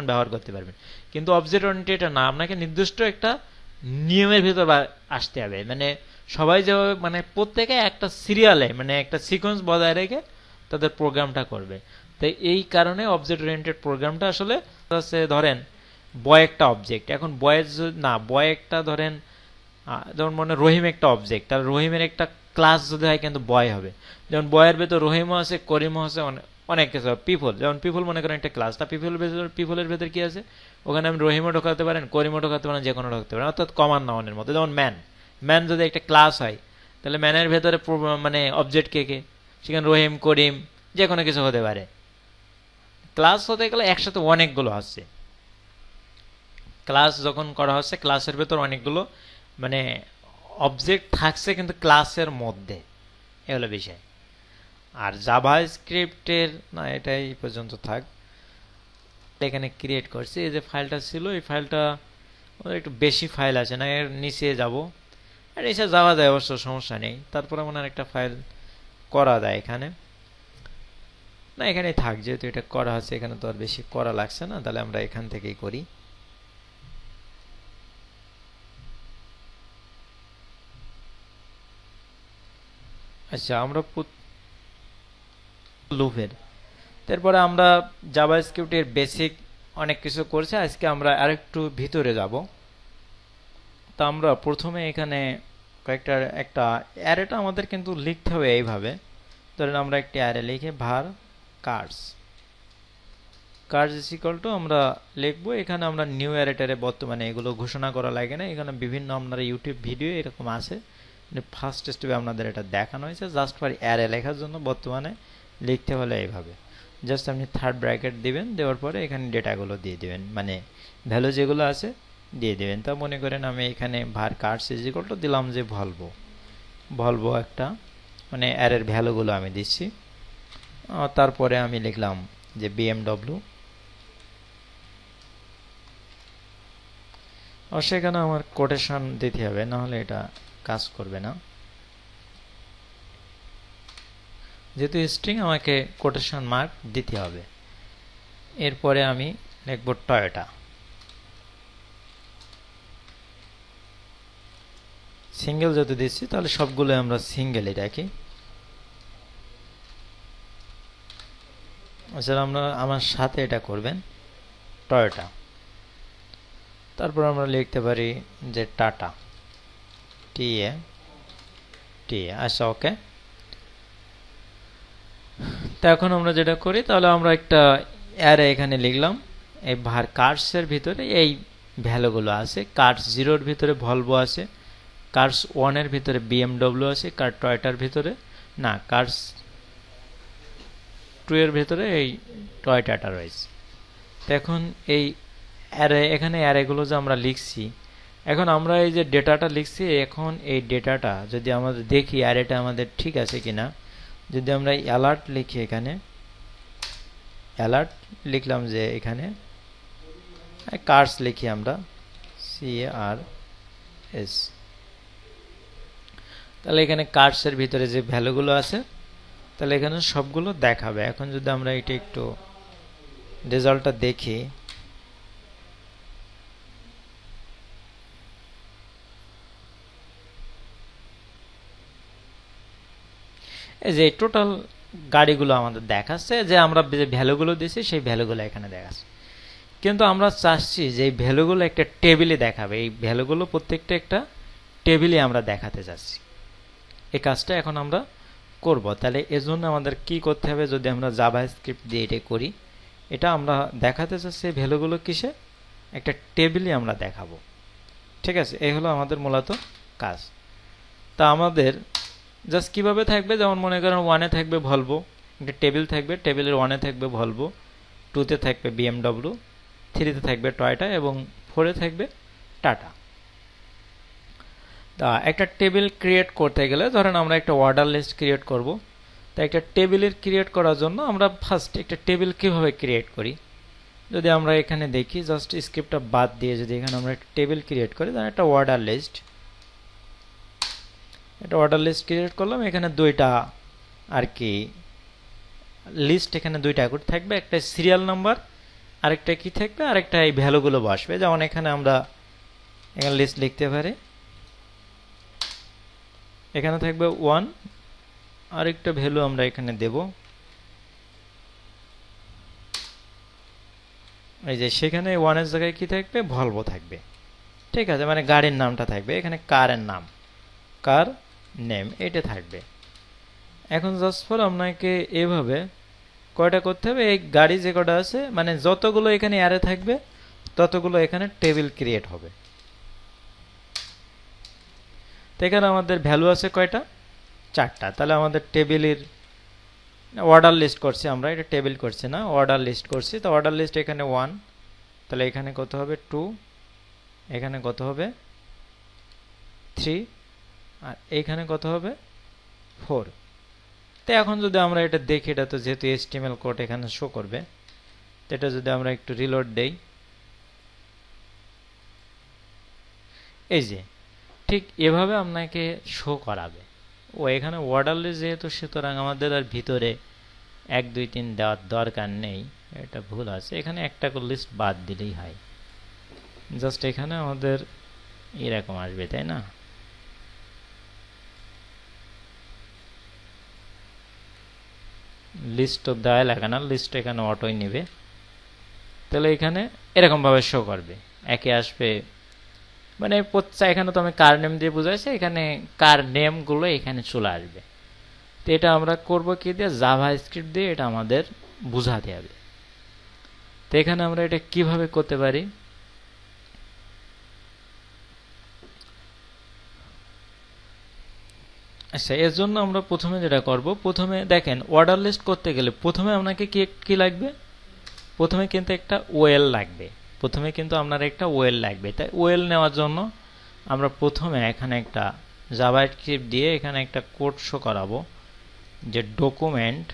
ব্যবহার করতে পারবেন। কিন্তু অবজেক্ট ওরিয়েন্টেড এটা না, আপনাকে নির্দিষ্ট একটা নিয়মের ভিতর আসতে হবে, মানে সবাই যেভাবে মানে প্রত্যেকে একটা সিরিয়ালে মানে একটা সিকোয়েন্স বজায় রেখে তাদের প্রোগ্রামটা করবে। তাই এই কারণে অবজেক্ট ওরিয়েন্টেড প্রোগ্রামটা আসলে ধরেন বয় একটা অবজেক্ট, এখন বয়ের না বয় একটা ধরেন যেমন মনে রহিম একটা অবজেক্ট, তাহলে রহিমের একটা ক্লাস যদি হয় কিন্তু বয় হবে। যেমন বয়ের ভেতর রহিমও আছে, করিমও আছে, অনেক কিছু। পিপল, যেমন পিপল মনে করেন একটা ক্লাস, তা পিপলের ভেতর কি আছে, ওখানে আমি রহিমও ঢোকাতে পারেন, করিমও ঢোকাতে পারেন, যে কোনো ঢোকাতে পারেন, অর্থাৎ কমান নাউনের মতো। যেমন ম্যান, ম্যান যদি একটা ক্লাস হয় তাহলে ম্যানের ভেতরে মানে অবজেক্ট কে কে, সেখানে রহিম করিম যে কোনো কিছু হতে পারে। ক্লাস হতে গেলে একসাথে অনেকগুলো আছে, ক্লাস যখন করা হচ্ছে ক্লাসের ভেতর অনেকগুলো মানে অবজেক্ট থাকছে কিন্তু ক্লাসের মধ্যে, এগুলো বিষয়। আর জাভা স্ক্রিপ্টের না, এটাই পর্যন্ত থাক। এখানে ক্রিয়েট করছি, এই যে ফাইলটা ছিল এই ফাইলটা একটু বেশি ফাইল আছে না, এর নিচে যাব, আর নিচে যাওয়া যায় অবশ্য সমস্যা নেই। তারপরে মনে হয় একটা ফাইল করা যায় এখানে, না এখানেই থাক, যেহেতু এটা করা আছে এখানে তো আর বেশি করা লাগছে না, তাহলে আমরা এখান থেকেই করি। আচ্ছা, আমরা লুপের তারপরে আমরা জাভাস্ক্রিপ্টের বেসিক অনেক কিছু করছি, আজকে আমরা আরেকটু ভিতরে যাব। তো আমরা প্রথমে এখানে কয়েকটা একটা অ্যারেটা আমাদের কিন্তু লিখতে হবে এইভাবে। ধরেন আমরা একটি অ্যারে লিখে var cars is equal two আমরা লিখবো এখানে আমরা নিউ অ্যারেটারে, বর্তমানে এগুলো ঘোষণা করা লাগে না, এখানে বিভিন্ন আপনারা ইউটিউব ভিডিও এরকম আছে, ফার্স্ট স্টেপে আপনাদের এটা দেখানো হয়েছে জাস্ট ফর অ্যারে লেখার জন্য। বর্তমানে লিখতে হলে এইভাবে জাস্ট আপনি থার্ড ব্র্যাকেট দিবেন, দেওয়ার পরে এখানে ডেটাগুলো দিয়ে দিবেন, মানে ভ্যালু যেগুলো আছে দিয়ে দিবেন। তা মনে করেন আমি এখানে var cars is equal two দিলাম যে ভলভো একটা, মানে অ্যারের ভ্যালুগুলো আমি দিচ্ছি। তারপরে আমি লিখলাম যে BMW, সেখানে আমার কোটেশন দিতে হবে, না হলে এটা কাজ করবে না। যেহেতু স্ট্রিং আমাকে কোটেশন মার্ক দিতে হবে। এরপরে আমি লিখব টয়োটা, সিঙ্গেল যেহেতু দিচ্ছি তাহলে সবগুলো আমরা সিঙ্গেলই রাখি। আচ্ছা, আমরা আমার সাথে এটা করবেন টয়োটা। তারপর আমরা লিখতে পারি যে টাটা, TA। আচ্ছা, ওকে। তো এখন আমরা যেটা করি, তাহলে আমরা একটা অ্যারে এখানে লিখলাম, এই var cars এর ভিতরে এই ভ্যালুগুলো আছে। cars 0 এর ভিতরে ভলভো আছে, cars 1 এর ভিতরে BMW আছে, টয়োটার ভিতরে না, cars 2 এর ভিতরে এই টয়োটাটা রয়েছে। তো এখন এই অ্যারে, এখানে অ্যারেগুলো যে আমরা লিখছি, এখন আমরা এই যে ডেটাটা লিখছি, এখন এই ডেটাটা যদি আমাদের দেখি অ্যারেটা আমাদের ঠিক আছে কিনা, যদি আমরা অ্যালার্ট লিখি, এখানে অ্যালার্ট লিখলাম, যে এখানে কার্স লিখি আমরা CARS, তাহলে এখানে কার্সের ভিতরে যে ভ্যালুগুলো আছে তাহলে এখানে সবগুলো দেখাবে। এখন যদি আমরা এটা একটু রেজাল্টটা দেখি, এই যে টোটাল গাড়িগুলো আমাদের দেখাচ্ছে, যে আমরা যে ভ্যালুগুলো দিয়েছি সেই ভ্যালুগুলো এখানে দেখাচ্ছে। কিন্তু আমরা চাচ্ছি যে এই ভ্যালুগুলো একটা টেবিলে দেখাবে, এই ভ্যালুগুলো প্রত্যেকটা একটা টেবিলে আমরা দেখাতে চাচ্ছি। এই কাজটা এখন আমরা করব। তাহলে এজন্য আমাদের কি করতে হবে, যদি আমরা জাভাস্ক্রিপ্ট দিয়ে এটা করি, এটা আমরা দেখাতে চাচ্ছি এই ভ্যালুগুলো কিসে, একটা টেবিলে আমরা দেখাবো। ঠিক আছে, এই হলো আমাদের মূলত কাজ। তা আমাদের জাস্ট কিভাবে থাকবে, যেমন মনে করেন 1 এ থাকবে ভলভো, একটা টেবিল থাকবে, টেবিলের 1 এ থাকবে ভলভো, 2 তে থাকবে BMW, 3 তে থাকবে টয়োটা এবং 4 এ থাকবে টাটা। তা একটা টেবিল ক্রিয়েট করতে গেলে ধরেন আমরা একটা অর্ডার লিস্ট ক্রিয়েট করব। তা একটা টেবিলের ক্রিয়েট করার জন্য আমরা ফার্স্ট একটা টেবিল কিভাবে ক্রিয়েট করি, যদি আমরা এখানে দেখি, জাস্ট স্ক্রিপ্টটা বাদ দিয়ে যদি এখানে আমরা একটা টেবিল ক্রিয়েট করি, তাহলে একটা অর্ডার লিস্ট, এটা অর্ডার লিস্ট ক্রিয়েট করলাম। এখানে দুইটা আর কি লিস্ট, এখানে দুইটা করে থাকবে, একটা সিরিয়াল নাম্বার আরেকটা কি থাকবে, আরেকটা এই ভ্যালুগুলো বসবে। যেমন এখানে আমরা এখানে লিস্ট লিখতে পারি, এখানে থাকবে 1, আরেকটা ভ্যালু আমরা এখানে দেব, এই যে সেখানে 1 এর জায়গায় কি থাকবে, ভলভো থাকবে। ঠিক আছে, মানে গাড়ির নামটা থাকবে, এখানে কারের নাম, কার নেম এটা থাকবে। এখন জাস্ট ফর আপনাকে এভাবে কয়টা করতে হবে, এই গাড়ি যে কটা আছে মানে যতগুলো এখানে অ্যারে থাকবে ততগুলো এখানে টেবিল ক্রিয়েট হবে। তো এখানে আমাদের ভ্যালু আছে কয়টা, 4টা। তাহলে আমাদের টেবিলের অর্ডার লিস্ট করছি আমরা, এটা টেবিল করছি না, অর্ডার লিস্ট করছি। তো অর্ডার লিস্ট এখানে 1, তাহলে এখানে কত হবে 2, এখানে কত হবে 3, আর এইখানে কত হবে 4। তো এখন যদি আমরা এটা দেখি, এটা তো যেহেতু HTML কোড এখানে শো করবে, তো এটা যদি আমরা একটু রিলোড দেই, এই যে ঠিক এভাবে আপনাকে শো করাবে। ও এখানে অর্ডার লিস্ট যেহেতু, সুতরাং আমাদের আর ভিতরে 1 2 3 দেওয়ার দরকার নেই, এটা ভুল আছে। এখানে একটা করে লিস্ট বাদ দিলেই হয়, জাস্ট এখানে আমাদের এরকম আসবে, তাই না? লিস্ট তো দেওয়া লাগে না, লিস্ট এখানে অটোই নেবে। তাহলে এখানে এরকম ভাবে শো করবে, একে আসবে মানে এখানে তো আমি কার নেম দিয়ে বুঝাইছি, এখানে কার নেম গুলো এখানে চলে আসবে। তো এটা আমরা করব কি দিয়ে, জাভা স্ক্রিপ্ট দিয়ে এটা আমাদের বুঝাতে হবে। তো এখানে আমরা এটা কিভাবে করতে পারি, আচ্ছা এর জন্য আমরা প্রথমে যেটা করব, প্রথমে দেখেন অর্ডার লিস্ট করতে গেলে প্রথমে আপনাকে কি লাগবে, প্রথমে কিন্তু একটা ওয়েল লাগবে, প্রথমে কিন্তু আপনার একটা ওয়েল লাগবে। তাই ওয়েল নেওয়ার জন্য আমরা প্রথমে এখানে একটা জাভা স্ক্রিপ্ট দিয়ে এখানে একটা কোড শো করাবো, যে document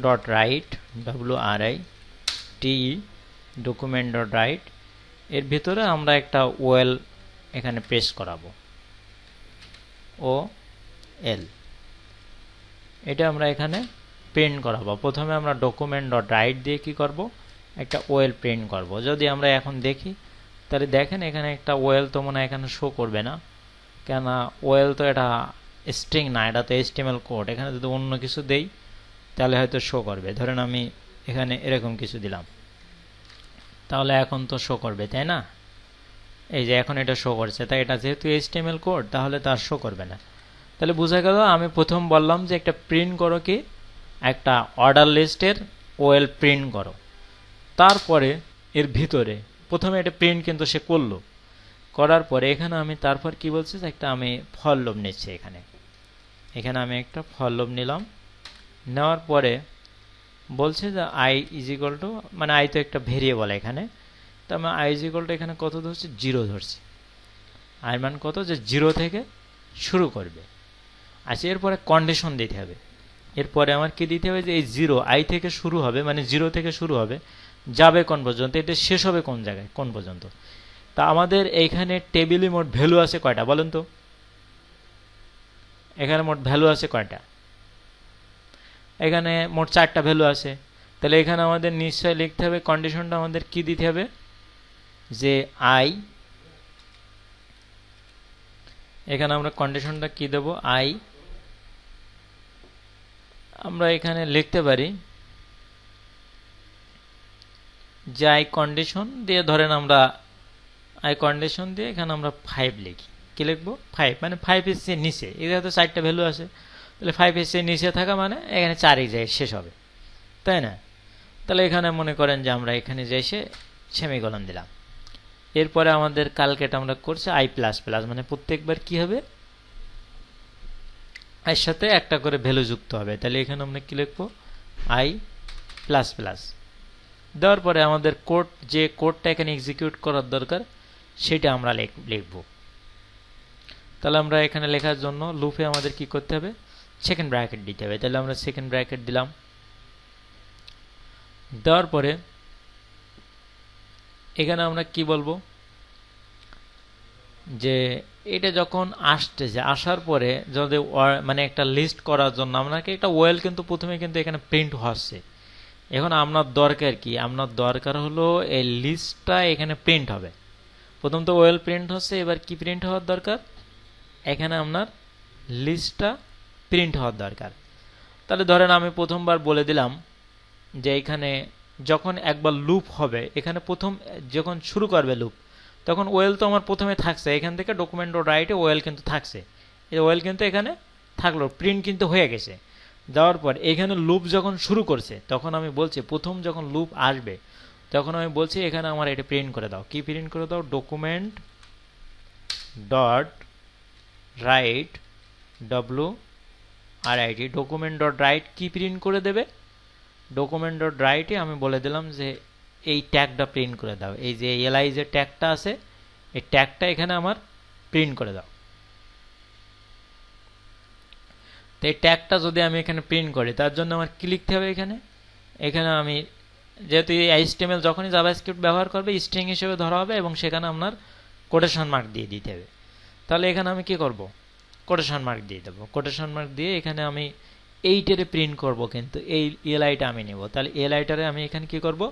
dot right, WRITE document dot right, এর ভিতরে আমরা একটা ওয়েল এখানে পেস্ট করাবো, OL, এটা আমরা এখানে প্রিন্ট করাবো। প্রথমে আমরা ডকুমেন্ট ডট রাইট দিয়ে কি করব, একটা ওয়েল প্রিন্ট করব। যদি আমরা এখন দেখি, তাহলে দেখেন এখানে একটা ওয়েল তো মনে হয় এখানে শো করবে না, কেন ওয়েল তো এটা স্ট্রিং না, এটা তো HTML কোড। এখানে যদি অন্য কিছু দেই তাহলে হয়তো শো করবে। ধরেন আমি এখানে এরকম কিছু দিলাম, তাহলে এখন তো শো করবে, তাই না? এই যে এখন এটা শো করছে, তাই এটা যেহেতু HTML কোড তাহলে তার শো করবে না। তাহলে বোঝা গেল, আমি প্রথম বললাম যে একটা প্রিন্ট করো, কি একটা অর্ডার লিস্টের ওয়েল প্রিন্ট করো। তারপরে এর ভিতরে প্রথমে এটা প্রিন্ট কিন্তু সে করলো, করার পরে এখানে আমি তারপর কি বলছি, যে একটা আমি ফর লুপ নিচ্ছি। এখানে আমি একটা ফর লুপ নিলাম, নেওয়ার পরে বলছে যে i ইজ ইকুয়াল টু, মানে i তো একটা ভেরিয়েবল এখানে, তো আমি i ইজ ইকুয়াল টু এখানে কত ধরছি, 0 ধরছি। i মান কত, যে 0 থেকে শুরু করবে। আচ্ছা এরপরে কন্ডিশন দিতে হবে, এরপরে আমার কি দিতে হবে, যে এই 0 i থেকে শুরু হবে, মানে 0 থেকে শুরু হবে, যাবে কোন পর্যন্ত, এটা শেষ হবে কোন জায়গায়, কোন পর্যন্ত। তা আমাদের এইখানে টেবিলে মোট ভ্যালু আছে কয়টা বলেন তো, এখানে মোট ভ্যালু আছে কয়টা, এখানে মোট 4টা ভ্যালু আছে। তাহলে এখানে আমাদের নিশ্চয় লিখতে হবে, কন্ডিশনটা আমাদের কি দিতে হবে, যে i, এখানে আমরা কন্ডিশনটা কি দেব, i, আমরা এখানে লিখতে পারি যে i কন্ডিশন দিয়ে, ধরেন আমরা i কন্ডিশন দিয়ে এখানে আমরা 5 লিখি। কি লিখবো, 5, মানে 5 এর চেয়ে নিচে, এখানে তো 4টা ভ্যালু আছে, তাহলে 5 এর চেয়ে নিচে থাকা মানে এখানে 4 যায় শেষ হবে, তাই না? তাহলে এখানে মনে করেন যে আমরা এখানে যে এসে সেমিকোলন দিলাম। এরপরে আমাদের কালকেটা আমরা করছি i++, মানে প্রত্যেকবার কি হবে, এর সাথে একটা করে ভ্যালু যুক্ত হবে। তাহলে এখানে আমরা কি লিখবো, i++। দেওয়ার পরে আমাদের কোড, যে কোডটা এখানে এক্সিকিউট করার দরকার সেটা আমরা লিখব। তাহলে আমরা এখানে লেখার জন্য লুপে আমাদের কি করতে হবে, সেকেন্ড ব্র্যাকেট দিতে হবে। তাহলে আমরা সেকেন্ড ব্র্যাকেট দিলাম, দেওয়ার পরে এখানে আমরা কি বলবো, যে এটা যখন আসতেছে, আসার পরে যদি মানে একটা লিস্ট করার জন্য আপনাকে একটা ওয়েল কিন্তু প্রথমে কিন্তু এখানে প্রিন্ট হচ্ছে, এখন আপনার দরকার কি, আপনার দরকার হলো এই লিস্টটা এখানে প্রিন্ট হবে। প্রথম তো ওয়েল প্রিন্ট হচ্ছে, এবার কি প্রিন্ট হওয়ার দরকার, এখানে আপনার লিস্টটা প্রিন্ট হওয়ার দরকার। তাহলে ধরেন আমি প্রথমবার বলে দিলাম যে এখানে যখন একবার লুপ হবে, এখানে প্রথম যখন শুরু করবে লুপ, তখন ওয়েল তো আমার প্রথমে থাকছে, এখান থেকে ডকুমেন্ট ডট রাইটে ওয়েল কিন্তু থাকছে, এই ওয়েল কিন্তু এখানে থাকলো, প্রিন্ট কিন্তু হয়ে গেছে। যাওয়ার পর এখানে লুপ যখন শুরু করছে, তখন আমি বলছি প্রথম যখন লুপ আসবে তখন আমি বলছি এখানে আমার এটা প্রিন্ট করে দাও। কি প্রিন্ট করে দাও, document dot right, WRIT, document dot right কি প্রিন্ট করে দেবে, ডকুমেন্ট ডট রাইটে আমি বলে দিলাম যে এই ট্যাগটা প্রিন্ট করে দাও, এই যে এলআই যে ট্যাগটা আছে এই ট্যাগটা এখানে আমার প্রিন্ট করে দাও। তো এই ট্যাগটা যদি আমি এখানে প্রিন্ট করি, তার জন্য আমার কি লিখতে হবে, এখানে এখানে আমি যেহেতু এই HTML যখনই জাভাস্ক্রিপ্ট ব্যবহার করবে স্ট্রিং হিসেবে ধরা হবে এবং সেখানে আপনার কোটেশন মার্ক দিয়ে দিতে হবে। তাহলে এখানে আমি কি করব, কোটেশন মার্ক দিয়ে দেবো, কোটেশন মার্ক দিয়ে এখানে আমি এইটারে প্রিন্ট করব, কিন্তু এই এলআইটা আমি নেব। তাহলে এলআইটারে আমি এখানে কি করব,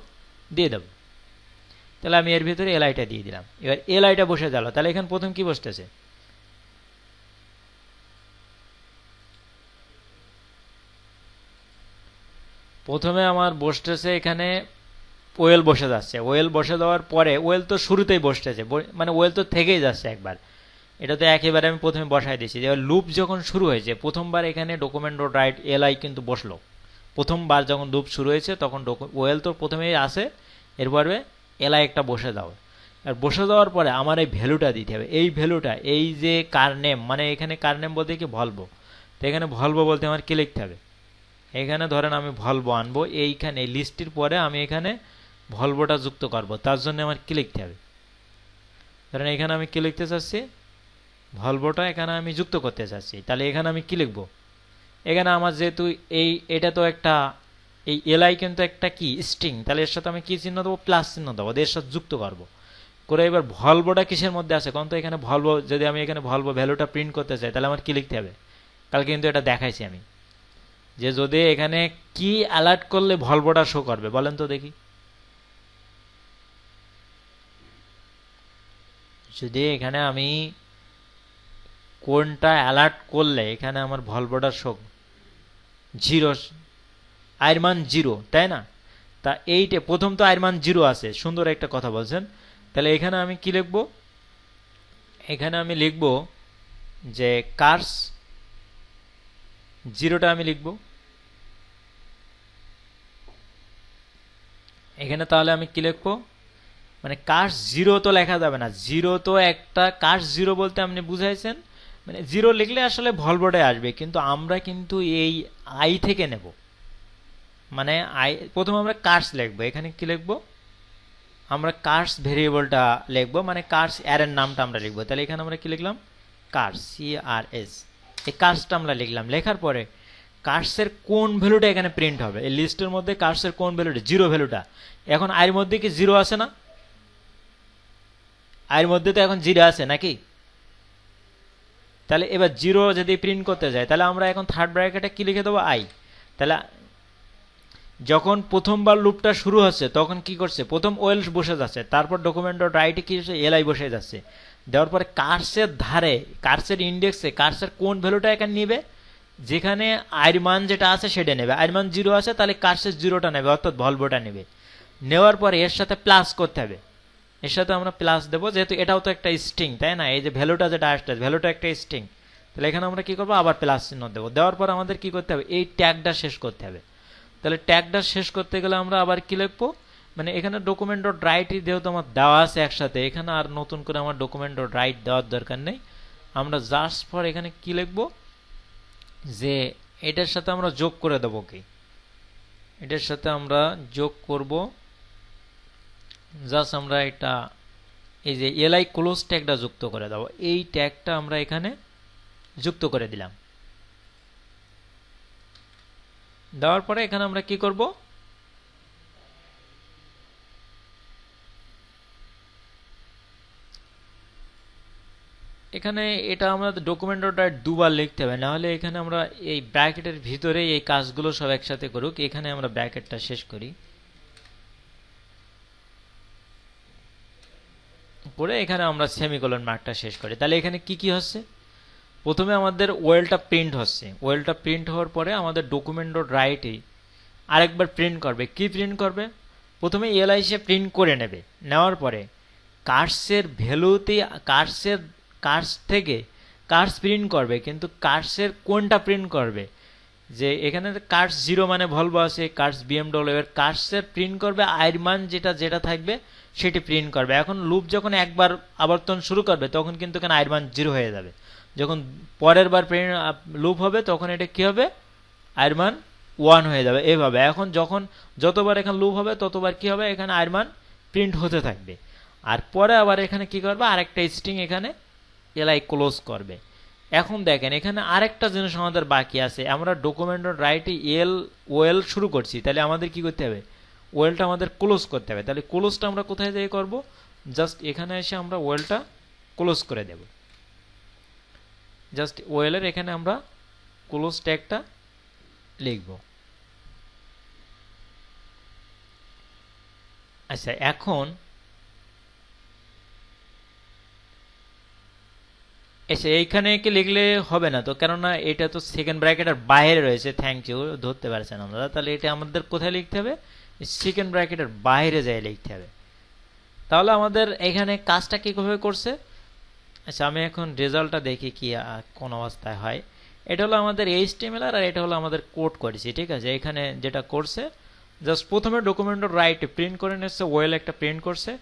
দিয়ে দেবো। তাহলে আমি এর ভিতরে এলআইটা দিয়ে দিলাম, এবার এলআইটা বসে গেল। তাহলে এখানে প্রথম কি বসতেছে, প্রথমে আমার বসতেছে এখানে ওয়েল বসে যাচ্ছে, ওয়েল বসে দেওয়ার পরে ওয়েল তো শুরুতেই বসতেছে, মানে ওয়েল তো থেকেই যাচ্ছে একবার, এটা তো একেবারে আমি প্রথমে বসাই দিয়েছি। এবার লুপ যখন শুরু হয়েছে প্রথমবার এখানে ডকুমেন্ট ডট রাইট এলআই কিন্তু বসলো, প্রথমবার যখন লুপ শুরু হয়েছে তখন ওয়েল তো প্রথমেই আসে, এরপরে এলআই একটা বসে দাও। আর বসে দেওয়ার পরে আমার এই ভ্যালুটা দিতে হবে, এই ভ্যালুটা এই যে কার নেম, মানে এখানে কার নেম বলতে কি ভলভো, তো এখানে ভলভো বলতে আমার কি লিখতে হবে, এখানে ধরেন আমি ভলভো আনবো, এইখানে এই লিস্টের পরে আমি এখানে ভলভোটা যুক্ত করব, তার জন্য আমার কি লিখতে হবে, ধরেন এখানে আমি কি লিখতে চাচ্ছি, ভলভোটা এখানে আমি যুক্ত করতে চাচ্ছি। তাহলে এখানে আমি কি লিখব, এখানে আমার যেহেতু এটা তো একটা এই এলআই কিন্তু একটা কি স্ট্রিং, তাহলে এর সাথে আমি কি চিহ্ন দেবো, প্লাস চিহ্ন দেবো, এর সাথে যুক্ত করব করে। এবার ভলভোটা কিসের মধ্যে আছে কারণ, তো এখানে ভলভো, যদি আমি এখানে ভলভো ভ্যালুটা প্রিন্ট করতে চাই তাহলে আমার কি লিখতে হবে, কালকে কিন্তু এটা দেখাইছি আমি যে যদি এখানে কি অ্যালার্ট করলে ভলভোটা শো করবে, বলেন তো দেখি, যদি এখানে আমি কোনটা অ্যালার্ট করলে এখানে আমার ভলভোটা শো, জিরো, আয়ের মান জিরো, তাই না, তা এইটা প্রথম তো আয়ের মান জিরো আছে, সুন্দর একটা কথা বলছেন। তাহলে এখানে আমি কি লিখব, এখানে আমি লিখব যে কার্স জিরোটা আমি লিখব এখানে। তাহলে আমি কি লিখবো, মানে কার্স জিরো তো লেখা যাবে না, জিরো তো একটা কার্স জিরো বলতে আপনি বুঝাইছেন, মানে জিরো লিখলে আসলে ভলভোটায় আসবে, কিন্তু আমরা কিন্তু এই আই থেকে নেব, মানে আই প্রথম আমরা কার্স লিখবো, এখানে কি লিখবো, আমরা কার্স ভেরিয়েবলটা লিখবো, মানে কার্স অ্যারের নামটা আমরা লিখবো। তাহলে এখানে আমরা কি লিখলাম, কার্স, CRS, এই কার্সটা আমরা লিখলাম। লেখার পরে কার্সের কোন ভ্যালুটা এখানে প্রিন্ট হবে, এই লিস্টের মধ্যে কার্সের কোন ভ্যালুটা, জিরো ভ্যালুটা। এখন আয়ের মধ্যে কি জিরো আছে না, আয়ের মধ্যে তো এখন জিরো আছে নাকি, তাহলে এবার জিরো যদি প্রিন্ট করতে যায় তাহলে আমরা এখন থার্ড ব্র্যাকেটে কি লিখে দেবো, আই। তাহলে যখন প্রথমবার লুপটা শুরু হচ্ছে তখন কি করছে, প্রথম ওয়েল বসে যাচ্ছে, তারপর ডকুমেন্ট ডট রাইটে কি হচ্ছে, এলআই বসে যাচ্ছে, দেওয়ার পরে কার্সের ধারে, কার্সের ইন্ডেক্সে কার্সের কোন ভ্যালুটা এখানে নিবে, যেখানে আয়ের মান যেটা আছে সেটা নেবে, আয়ের মান জিরো আছে তাহলে কার্সের জিরোটা নেবে, অর্থাৎ ভলভোটা নেবে। নেওয়ার পরে এর সাথে প্লাস করতে হবে, এর সাথে আমরা প্লাস দেবো, যেহেতু এটাও তো একটা স্ট্রিং, তাই না, এই যে ভ্যালুটা যেটা আসছে ভ্যালুটা একটা স্ট্রিং, তাহলে এখানে আমরা কি করবো, আবার প্লাস চিহ্ন দেবো। দেওয়ার পর আমাদের কি করতে হবে, এই ট্যাগটা শেষ করতে হবে। তাহলে ট্যাগটা শেষ করতে গেলে আমরা আবার কি লিখবো, মানে এখানে ডকুমেন্ট ডট রাইট যেহেতু আমার দেওয়া আছে একসাথে, এখানে আর নতুন করে আমার ডকুমেন্ট ডট রাইট দেওয়ার দরকার নেই, আমরা জাস্ট ফর এখানে কি লিখবো, যে এটার সাথে আমরা যোগ করে দেবো, কি এটার সাথে আমরা যোগ করব, জাস্ট আমরা এটা এই যে এলআই ক্লোজ ট্যাগটা যুক্ত করে দেবো, এই ট্যাগটা আমরা এখানে যুক্ত করে দিলাম। দেওয়ার পরে এখানে আমরা কি করব, এখানে এটা আমাদের ডকুমেন্ট ডট রাইট দুবার লিখতে হবে, না হলে এখানে আমরা এই ব্র্যাকেটের ভিতরে এই কাজগুলো সব একসাথে করুক। এখানে আমরা ব্র্যাকেটটা শেষ করি, করে এখানে আমরা সেমিকোলন মার্কটা শেষ করি। তাহলে এখানে কি কি হচ্ছে, প্রথমে আমাদের ওয়েলটা প্রিন্ট হচ্ছে, ওয়েলটা প্রিন্ট হওয়ার পরে আমাদের ডকুমেন্ট ডট রাইটে আরেকবার প্রিন্ট করবে। কি প্রিন্ট করবে, প্রথমে এলআই সে প্রিন্ট করে নেবে, নেওয়ার পরে কার্সের ভ্যালুতে কার্স থেকে কার্স প্রিন্ট করবে, কিন্তু কার্সের কোনটা প্রিন্ট করবে, যে এখানে কার্স 0 মানে ভলভো আছে, কার্স বিএমডব্লিউ, এর কার্সের প্রিন্ট করবে আয়ের মান যেটা থাকবে সেটি প্রিন্ট করবে। এখন লুপ যখন একবার আবর্তন শুরু করবে তখন কিন্তু এখানে আয়ের মান 0 হয়ে যাবে। যখন পরের বার লুপ হবে তখন এটা কি হবে, আয়ের মান 1 হয়ে যাবে। এভাবে এখন যতবার এখানে লুপ হবে ততবার কি হবে, এখানে আয়ের মান প্রিন্ট হতে থাকবে। আর পরে আবার এখানে কি করবে, আরেকটা স্ট্রিং এখানে এলআই ক্লোজ করবে। এখন দেখেন এখানে আরেকটা জিনিস আমাদের বাকি আছে, আমরা ডকুমেন্ট ডট রাইটে ওয়েল শুরু করছি, তাহলে আমাদের কি করতে হবে, ওয়েলটা আমাদের ক্লোজ করতে হবে। তাহলে ক্লোজটা আমরা কোথায় যেয়ে করব, জাস্ট এখানে এসে আমরা ওয়েলটা ক্লোজ করে দেব। জাস্ট ওয়েলের এখানে আমরা ক্লোজ ট্যাগটা লিখব। আচ্ছা, এখন এসে এইখানে কি লিখলে হবে না তো, কেননা এটা তো সেকেন্ড ব্র্যাকেটের বাইরে রয়েছে। থ্যাংক ইউ, ধরতে পারছেন আমরা। তাহলে এটা আমাদের কোথায় লিখতে হবে, সেকেন্ড ব্র্যাকেটের বাইরে যাই লিখতে হবে। তাহলে আমাদের এখানে কাজটা কিভাবে করছে। আচ্ছা, আমি এখন রেজাল্টটা দেখি কি কোন অবস্থায় হয়। এটা হলো আমাদের এইচটিএমএল আর এটা হলো আমাদের কোড করেছি, ঠিক আছে। এখানে যেটা করছে, জাস্ট প্রথমে ডকুমেন্ট রাইট প্রিন্ট করে নিচ্ছে, ওয়েল একটা প্রিন্ট করছে,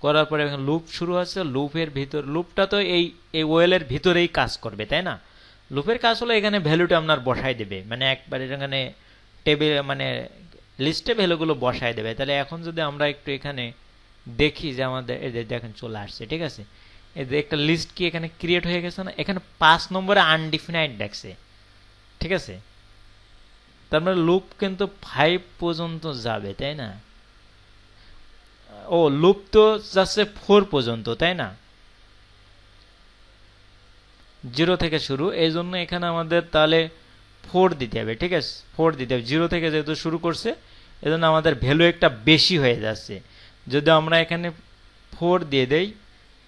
করার পরে এখানে লুপ শুরু হচ্ছে। লুপের ভিতর, লুপটা তো এই ওয়েলের ভিতরেই কাজ করবে, তাই না। লুপের কাজ হলো এখানে ভ্যালুটা আপনার বসাই দেবে, মানে একবার এখানে টেবিল মানে লিস্টে ভ্যালুগুলো বসাই দেবে। তাহলে এখন যদি আমরা একটু এখানে দেখি যে আমাদের এই যে দেখেন চলে আসছে, ঠিক আছে। এই যে একটা লিস্ট কি এখানে ক্রিয়েট হয়ে গেছে না, এখানে 5 নম্বরে আনডিফিনাইড দেখছে, ঠিক আছে। তার মানে লুপ কিন্তু 5 পর্যন্ত যাবে, তাই না। ও, লুপ তো যাচ্ছে 4 পর্যন্ত, তাই না, 0 থেকে শুরু। এই জন্য এখানে আমাদের তাহলে 4 দিতে হবে, ঠিক আছে, 4 দিতে হবে। 0 থেকে যেহেতু শুরু করছে এজন্য আমাদের ভ্যালু একটা বেশি হয়ে যাচ্ছে। যদি আমরা এখানে 4 দিয়ে দেই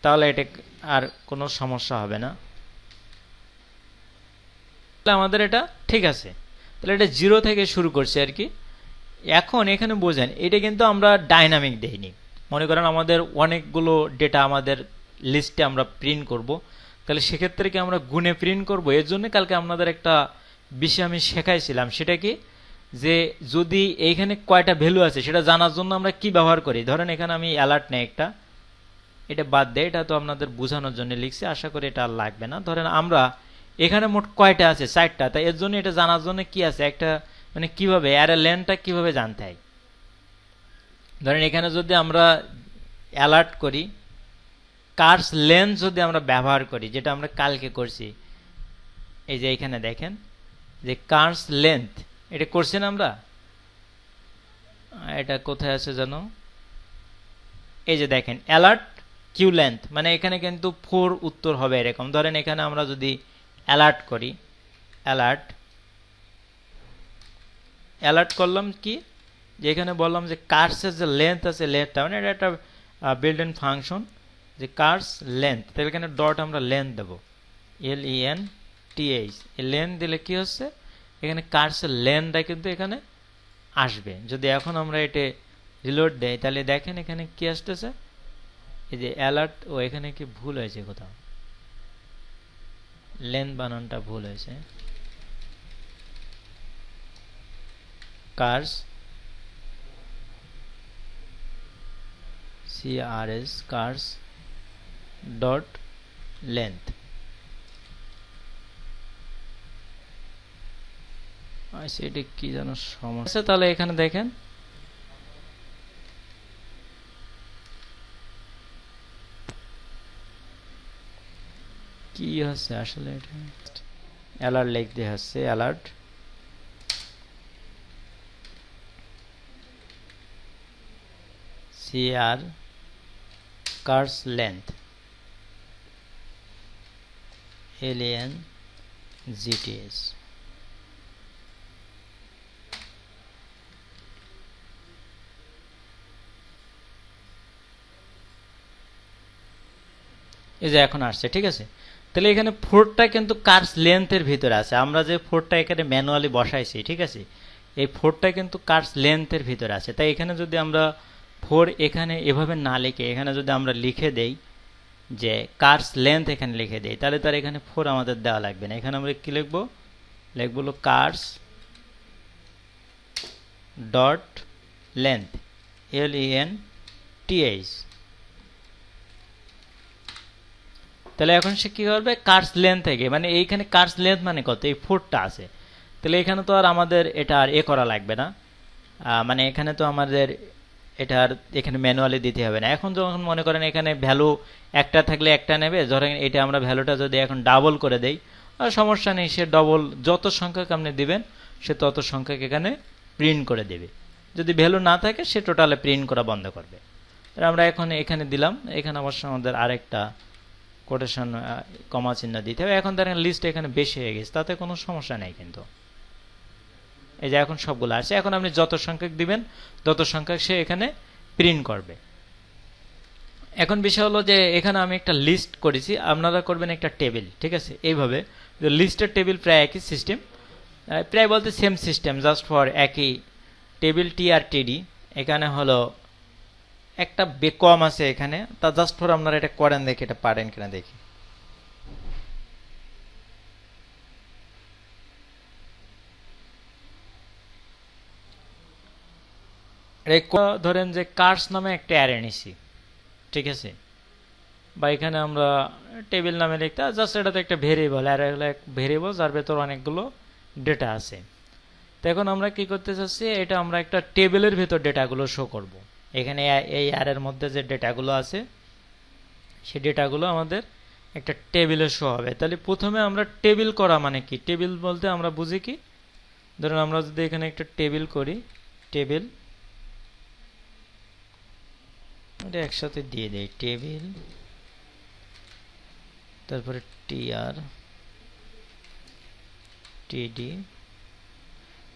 তাহলে এটা আর কোনো সমস্যা হবে না, তাহলে আমাদের এটা ঠিক আছে। তাহলে এটা 0 থেকে শুরু করছে আর কি। এখন এখানে বোঝেন, এটা কিন্তু আমরা ডাইনামিক দেইনি। মনে করেন আমাদের অনেকগুলো ডেটা আমাদের লিস্টে আমরা প্রিন্ট করব, তাহলে সেক্ষেত্রে কি আমরা গুণে প্রিন্ট করব। এর জন্য কালকে আপনাদের একটা বিষয় আমি শেখাইছিলাম, সেটা কি, যে যদি এইখানে কয়টা ভ্যালু আছে সেটা জানার জন্য আমরা কি ব্যবহার করি। ধরেন এখানে আমি অ্যালার্ট নেই একটা, এটা বাদ দেয়, এটা তো আপনাদের বোঝানোর জন্য লিখছি, আশা করি এটা আর লাগবে না। ধরেন আমরা এখানে মোট কয়টা আছে, 4টা, তাই এর জন্য এটা জানার জন্য কি আছে একটা, মানে কিভাবে অ্যারে লেনটা কিভাবে জানতে হয়। ধরেন এখানে যদি আমরা অ্যালার্ট করি, কার্স লেন্থ যদি আমরা ব্যবহার করি, যেটা আমরা কালকে করছি, এই যে এখানে দেখেন যে কার্স লেন্থ, এটা করছি না আমরা। এটা কোথায় আছে জানো, এই যে দেখেন অ্যালার্ট কিউ লেন্থ, মানে এখানে কিন্তু 4 উত্তর হবে এরকম। ধরেন এখানে আমরা যদি অ্যালার্ট করি, অ্যালার্ট করলাম কি, যে এখানে বললাম যে কার্সের যে লেন্থ আছে, লেন্থটা মানে এটা একটা বিল্ট ইন ফাংশন, যে কার্স লেন্থ, তাহলে এখানে ডট আমরা লেন্থ দেবো, LENTH। এই লেন্থ দিলে কি হচ্ছে, এখানে কার্সের লেন্থটা কিন্তু এখানে আসবে। যদি এখন আমরা এটা রিলোড দেই তাহলে দেখেন এখানে কি আসতেছে, এই যে অ্যালার্ট। ও, এখানে কি ভুল হয়েছে কোথাও, লেন্থ বানানটা ভুল হয়েছে। Cars cars dot length. আচ্ছা, এটা কি যেন সমস্যা। তাহলে এখানে দেখেন কি হচ্ছে আসলে, এটা অ্যালার্ট লিখতে হচ্ছে, অ্যালার্ট কার্স লেন্থ। LANGTS। এই যে এখন আসছে, ঠিক আছে। তাহলে এখানে 4টা কিন্তু কার্স লেন্থের ভিতরে আছে, আমরা যে 4টা এখানে ম্যানুয়ালি বসাইছি, ঠিক আছে, এই 4টা কিন্তু কার্স লেন্থের ভিতরে আছে। তাই এখানে যদি আমরা 4 এখানে এভাবে না লিখে এখানে যদি আমরা লিখে দেই যে কার্স লেন্থ এখানে লিখে দেই, তাহলে তার এখানে 4 আমাদের দেওয়া লাগবে না। এখানে আমরা কি লিখবো, লিখবো কার্স ডট লেন্থ, LENTH। তাহলে এখন সে কি করবে, কার্স লেন্থ থেকে, মানে এইখানে কার্স লেন্থ মানে কত, এই 4টা আছে। তাহলে এখানে তো আর আমাদের এটা আর করা লাগবে না, মানে এখানে তো আমাদের এটা আর এখানে ম্যানুয়ালি দিতে হবে না। এখন যখন মনে করেন এখানে ভ্যালু একটা থাকলে একটা নেবে, ধরেন এটা আমরা ভ্যালুটা যদি এখন ডাবল করে দেই, আর সমস্যা নেই, সে ডবল যত সংখ্যক আপনি দিবেন সে তত সংখ্যক এখানে প্রিন্ট করে দেবে। যদি ভ্যালু না থাকে সে টোটালে প্রিন্ট করা বন্ধ করবে। আমরা এখন এখানে দিলাম, এখানে অবশ্য আমাদের আরেকটা কোটেশন কমা চিহ্ন দিতে হবে। এখন দেখেন লিস্ট এখানে বেশি হয়ে গেছে, তাতে কোনো সমস্যা নেই কিন্তু। এই যে এখন সবগুলো আসছে, এখন আপনি যত সংখ্যক দিবেন তত সংখ্যক সে এখানে প্রিন্ট করবে। এখন বিষয় হলো যে এখানে আমি একটা লিস্ট করেছি, আপনারা করবেন একটা টেবিল, ঠিক আছে। এইভাবে লিস্টের টেবিল প্রায় একই সিস্টেম, প্রায় বলতে সেম সিস্টেম, জাস্ট ফর একই টেবিল TR/TD। এখানে হলো একটা কম আছে এখানে, তা জাস্ট ফর আপনারা এটা করেন, দেখি এটা পারেন কিনা দেখি। ধরেন যে কার্স নামে একটা অ্যারে নিছি, ঠিক আছে, বা এখানে আমরা টেবিল নামে লিখতে, জাস্ট এটা তো একটা ভেরিয়েবল, অ্যারে হলো এক ভেরিয়েবল যার ভেতর অনেকগুলো ডেটা আছে। তো এখন আমরা কি করতে চাচ্ছি, এটা আমরা একটা টেবিলের ভেতর ডেটাগুলো শো করব। এখানে এই অ্যারের মধ্যে যে ডেটাগুলো আছে সেই ডেটাগুলো আমাদের একটা টেবিলে শো হবে। তাহলে প্রথমে আমরা টেবিল করা মানে কি, টেবিল বলতে আমরা বুঝি কি, ধরুন আমরা যদি এখানে একটা টেবিল করি, টেবিল এটা একসাথে দিয়ে দেই, টেবিল, তারপরে TR/TD,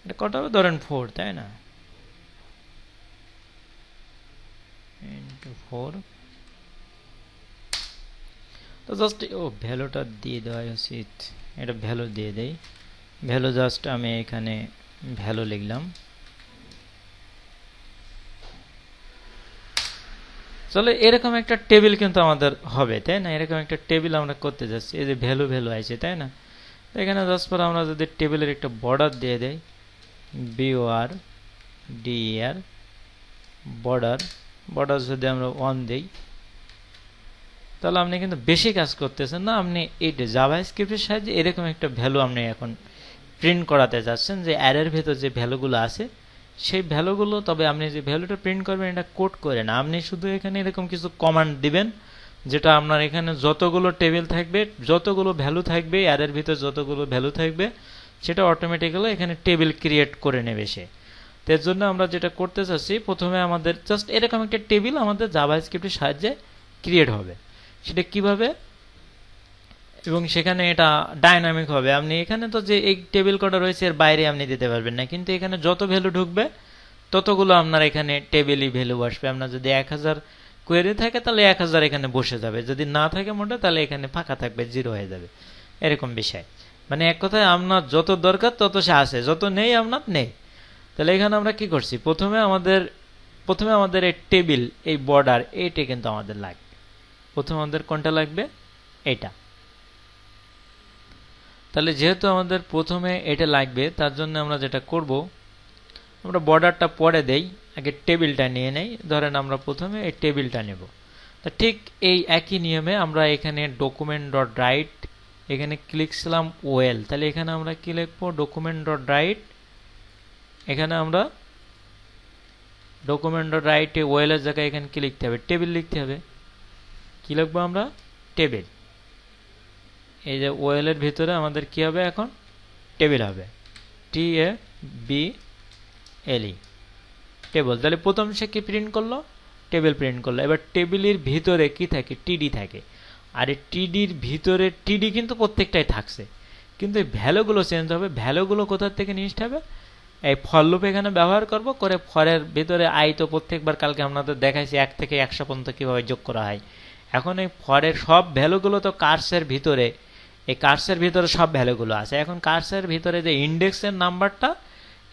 এটা কত হবে, ধরেন 4, তাই না, * 4। তো জাস্ট ভ্যালুটা দিয়ে দেওয়া উচিত, এটা ভ্যালু দিয়ে দেই, ভ্যালু জাস্ট আমি এখানে ভ্যালু লিখলাম। চলো এরকম একটা টেবিল কিন্তু আমাদের হবে, তাই না, এরকম একটা টেবিল আমরা করতে যাচ্ছি। এই যে ভ্যালু আছে, তাই না, এখানে জাস্ট পর আমরা যদি টেবিলের একটা বর্ডার দিয়ে দেই, BORDER, বর্ডার যদি আমরা 1 দেই, তাহলে আপনি কিন্তু বেশি কাজ করতেছেন না, আপনি এই জাভাস্ক্রিপ্টের সাহায্যে এরকম একটা ভ্যালু আপনি এখন প্রিন্ট করাতে যাচ্ছেন, যে অ্যারের ভেতর যে ভ্যালুগুলো আছে সেই ভ্যালুগুলো, তবে আপনি যে ভ্যালুটা প্রিন্ট করবেন এটা কোড করে না, আপনি শুধু এখানে এরকম কিছু কমান্ড দিবেন, যেটা আপনার এখানে যতগুলো টেবিল থাকবে, যতগুলো ভ্যালু থাকবে, অ্যারের ভিতর যতগুলো ভ্যালু থাকবে, সেটা অটোমেটিক্যালি এখানে টেবিল ক্রিয়েট করে নেবে সে। এর জন্য আমরা যেটা করতে চাচ্ছি, প্রথমে আমাদের জাস্ট এরকম একটা টেবিল আমাদের জাভাস্ক্রিপ্টের সাহায্যে ক্রিয়েট হবে। সেটা কিভাবে, এবং সেখানে এটা ডাইনামিক হবে। আপনি এখানে তো যে এই টেবিল কটা রয়েছে এর বাইরে আপনি দিতে পারবেন না, কিন্তু এখানে যত ভ্যালু ঢুকবে ততগুলো আপনার এখানে টেবিলই ভ্যালু বসবে। আপনার যদি 1000 কোয়েরি থাকে তাহলে 1000 এখানে বসে যাবে, যদি না থাকে মোটা তাহলে এখানে ফাঁকা থাকবে, 0 হয়ে যাবে, এরকম বিষয়। মানে এক কথায় আপনার যত দরকার তত সে আসে, যত নেই আপনার নেই। তাহলে এখানে আমরা কি করছি, প্রথমে আমাদের এই টেবিল, এই বর্ডার, এইটা কিন্তু আমাদের লাগবে। প্রথমে আমাদের কোনটা লাগবে, এটা। তাহলে যেহেতু আমাদের প্রথমে এটা লাগবে, তার জন্য আমরা যেটা করব, আমরা বর্ডারটা পরে দেই, আগে টেবিলটা নিয়ে নেই। ধরেন আমরা প্রথমে এই টেবিলটা নেব। তা ঠিক এই একই নিয়মে আমরা এখানে document.write, এখানে ক্লিক করলাম ওয়েল, তাহলে এখানে আমরা কি লিখবো, document.write, এখানে আমরা document.write এ ওয়েলের জায়গায় এখানে কি লিখতে হবে, টেবিল লিখতে হবে। কি লিখবো আমরা, টেবিল। এই যে ওয়েলের ভিতরে আমাদের কি হবে, এখন টেবিল হবে, TABLE, টেবিল। তাহলে প্রথম সে কি প্রিন্ট করলো, টেবিল প্রিন্ট করলো। এবার টেবিলের ভিতরে কি থাকে, TD থাকে। আর এই টিডির ভিতরে টিডি কিন্তু প্রত্যেকটাই থাকছে, কিন্তু এই ভ্যালুগুলো চেঞ্জ হবে। ভ্যালুগুলো কোথা থেকে নিয়ে আসতে হবে? এই ফর লুপ এখানে ব্যবহার করব করে ফরের ভিতরে আই তো প্রত্যেকবার কালকে আপনাদের দেখাইছি 1 থেকে 100 পর্যন্ত কিভাবে যোগ করা হয়। এখন এই ফরের সব ভ্যালুগুলো তো কার্সের ভিতরে, এই কার্সের ভিতরে সব ভ্যালুগুলো আছে। এখন কার্সের ভিতরে যে ইন্ডেক্সের নাম্বারটা,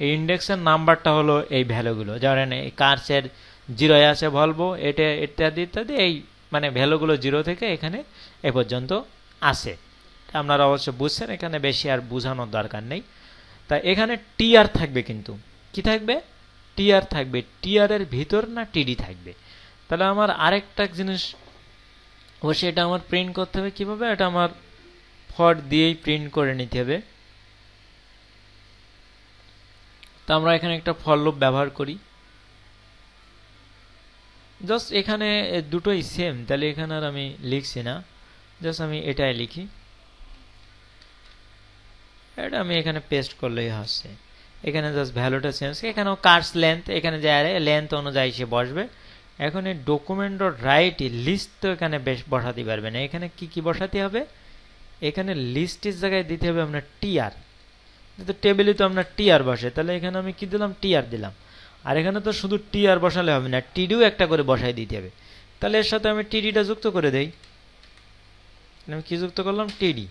এই ইন্ডেক্সের নাম্বারটা হলো এই ভ্যালুগুলো। ধরেন এই কার্সের 0 আছে ভলভো, এটা ইত্যাদি ইত্যাদি, এই মানে ভ্যালুগুলো 0 থেকে এখানে এ পর্যন্ত আসে। আপনারা অবশ্য বুঝছেন, এখানে বেশি আর বোঝানোর দরকার নেই। তাই এখানে টিআর থাকবে, কিন্তু কি থাকবে? টিআর থাকবে। টিআর এর ভিতর না টিডি থাকবে। তাহলে আমার আরেকটা জিনিস অবশ্যই এটা আমার প্রিন্ট করতে হবে। কিভাবে? এটা আমার ফর দিয়েই প্রিন্ট করে নিতে হবে। তো আমরা এখানে একটা ফর লুপ ব্যবহার করি। জাস্ট এখানে দুটোই সেম, তাহলে এখানে আর আমি লিখছি না, জাস্ট আমি এটাই লিখি। এটা আমি এখানে পেস্ট করলেই হচ্ছে। এখানে জাস্ট ভ্যালুটা চেঞ্জ, এখানেও কার্স লেন্থ, এখানে যে লেন্থ অনুযায়ী সে বসবে। এখন এই ডকুমেন্ট ডট রাইট লিস্ট তো এখানে বেশ বসাতে পারবে না। এখানে কি কি বসাতে হবে? এখানে লিস্টের জায়গায় দিতে হবে আপনার টিআর। তো টেবিলে তো আপনার টিআর বসে, তাহলে এখানে আমি কি দিলাম? টিআর দিলাম। আর এখানে তো শুধু টিআর বসালে হবে না, টিডিও একটা করে বসাই দিতে হবে। তাহলে এর সাথে আমি টিডিটা যুক্ত করে দেই। আমি কি যুক্ত করলাম? টিডি।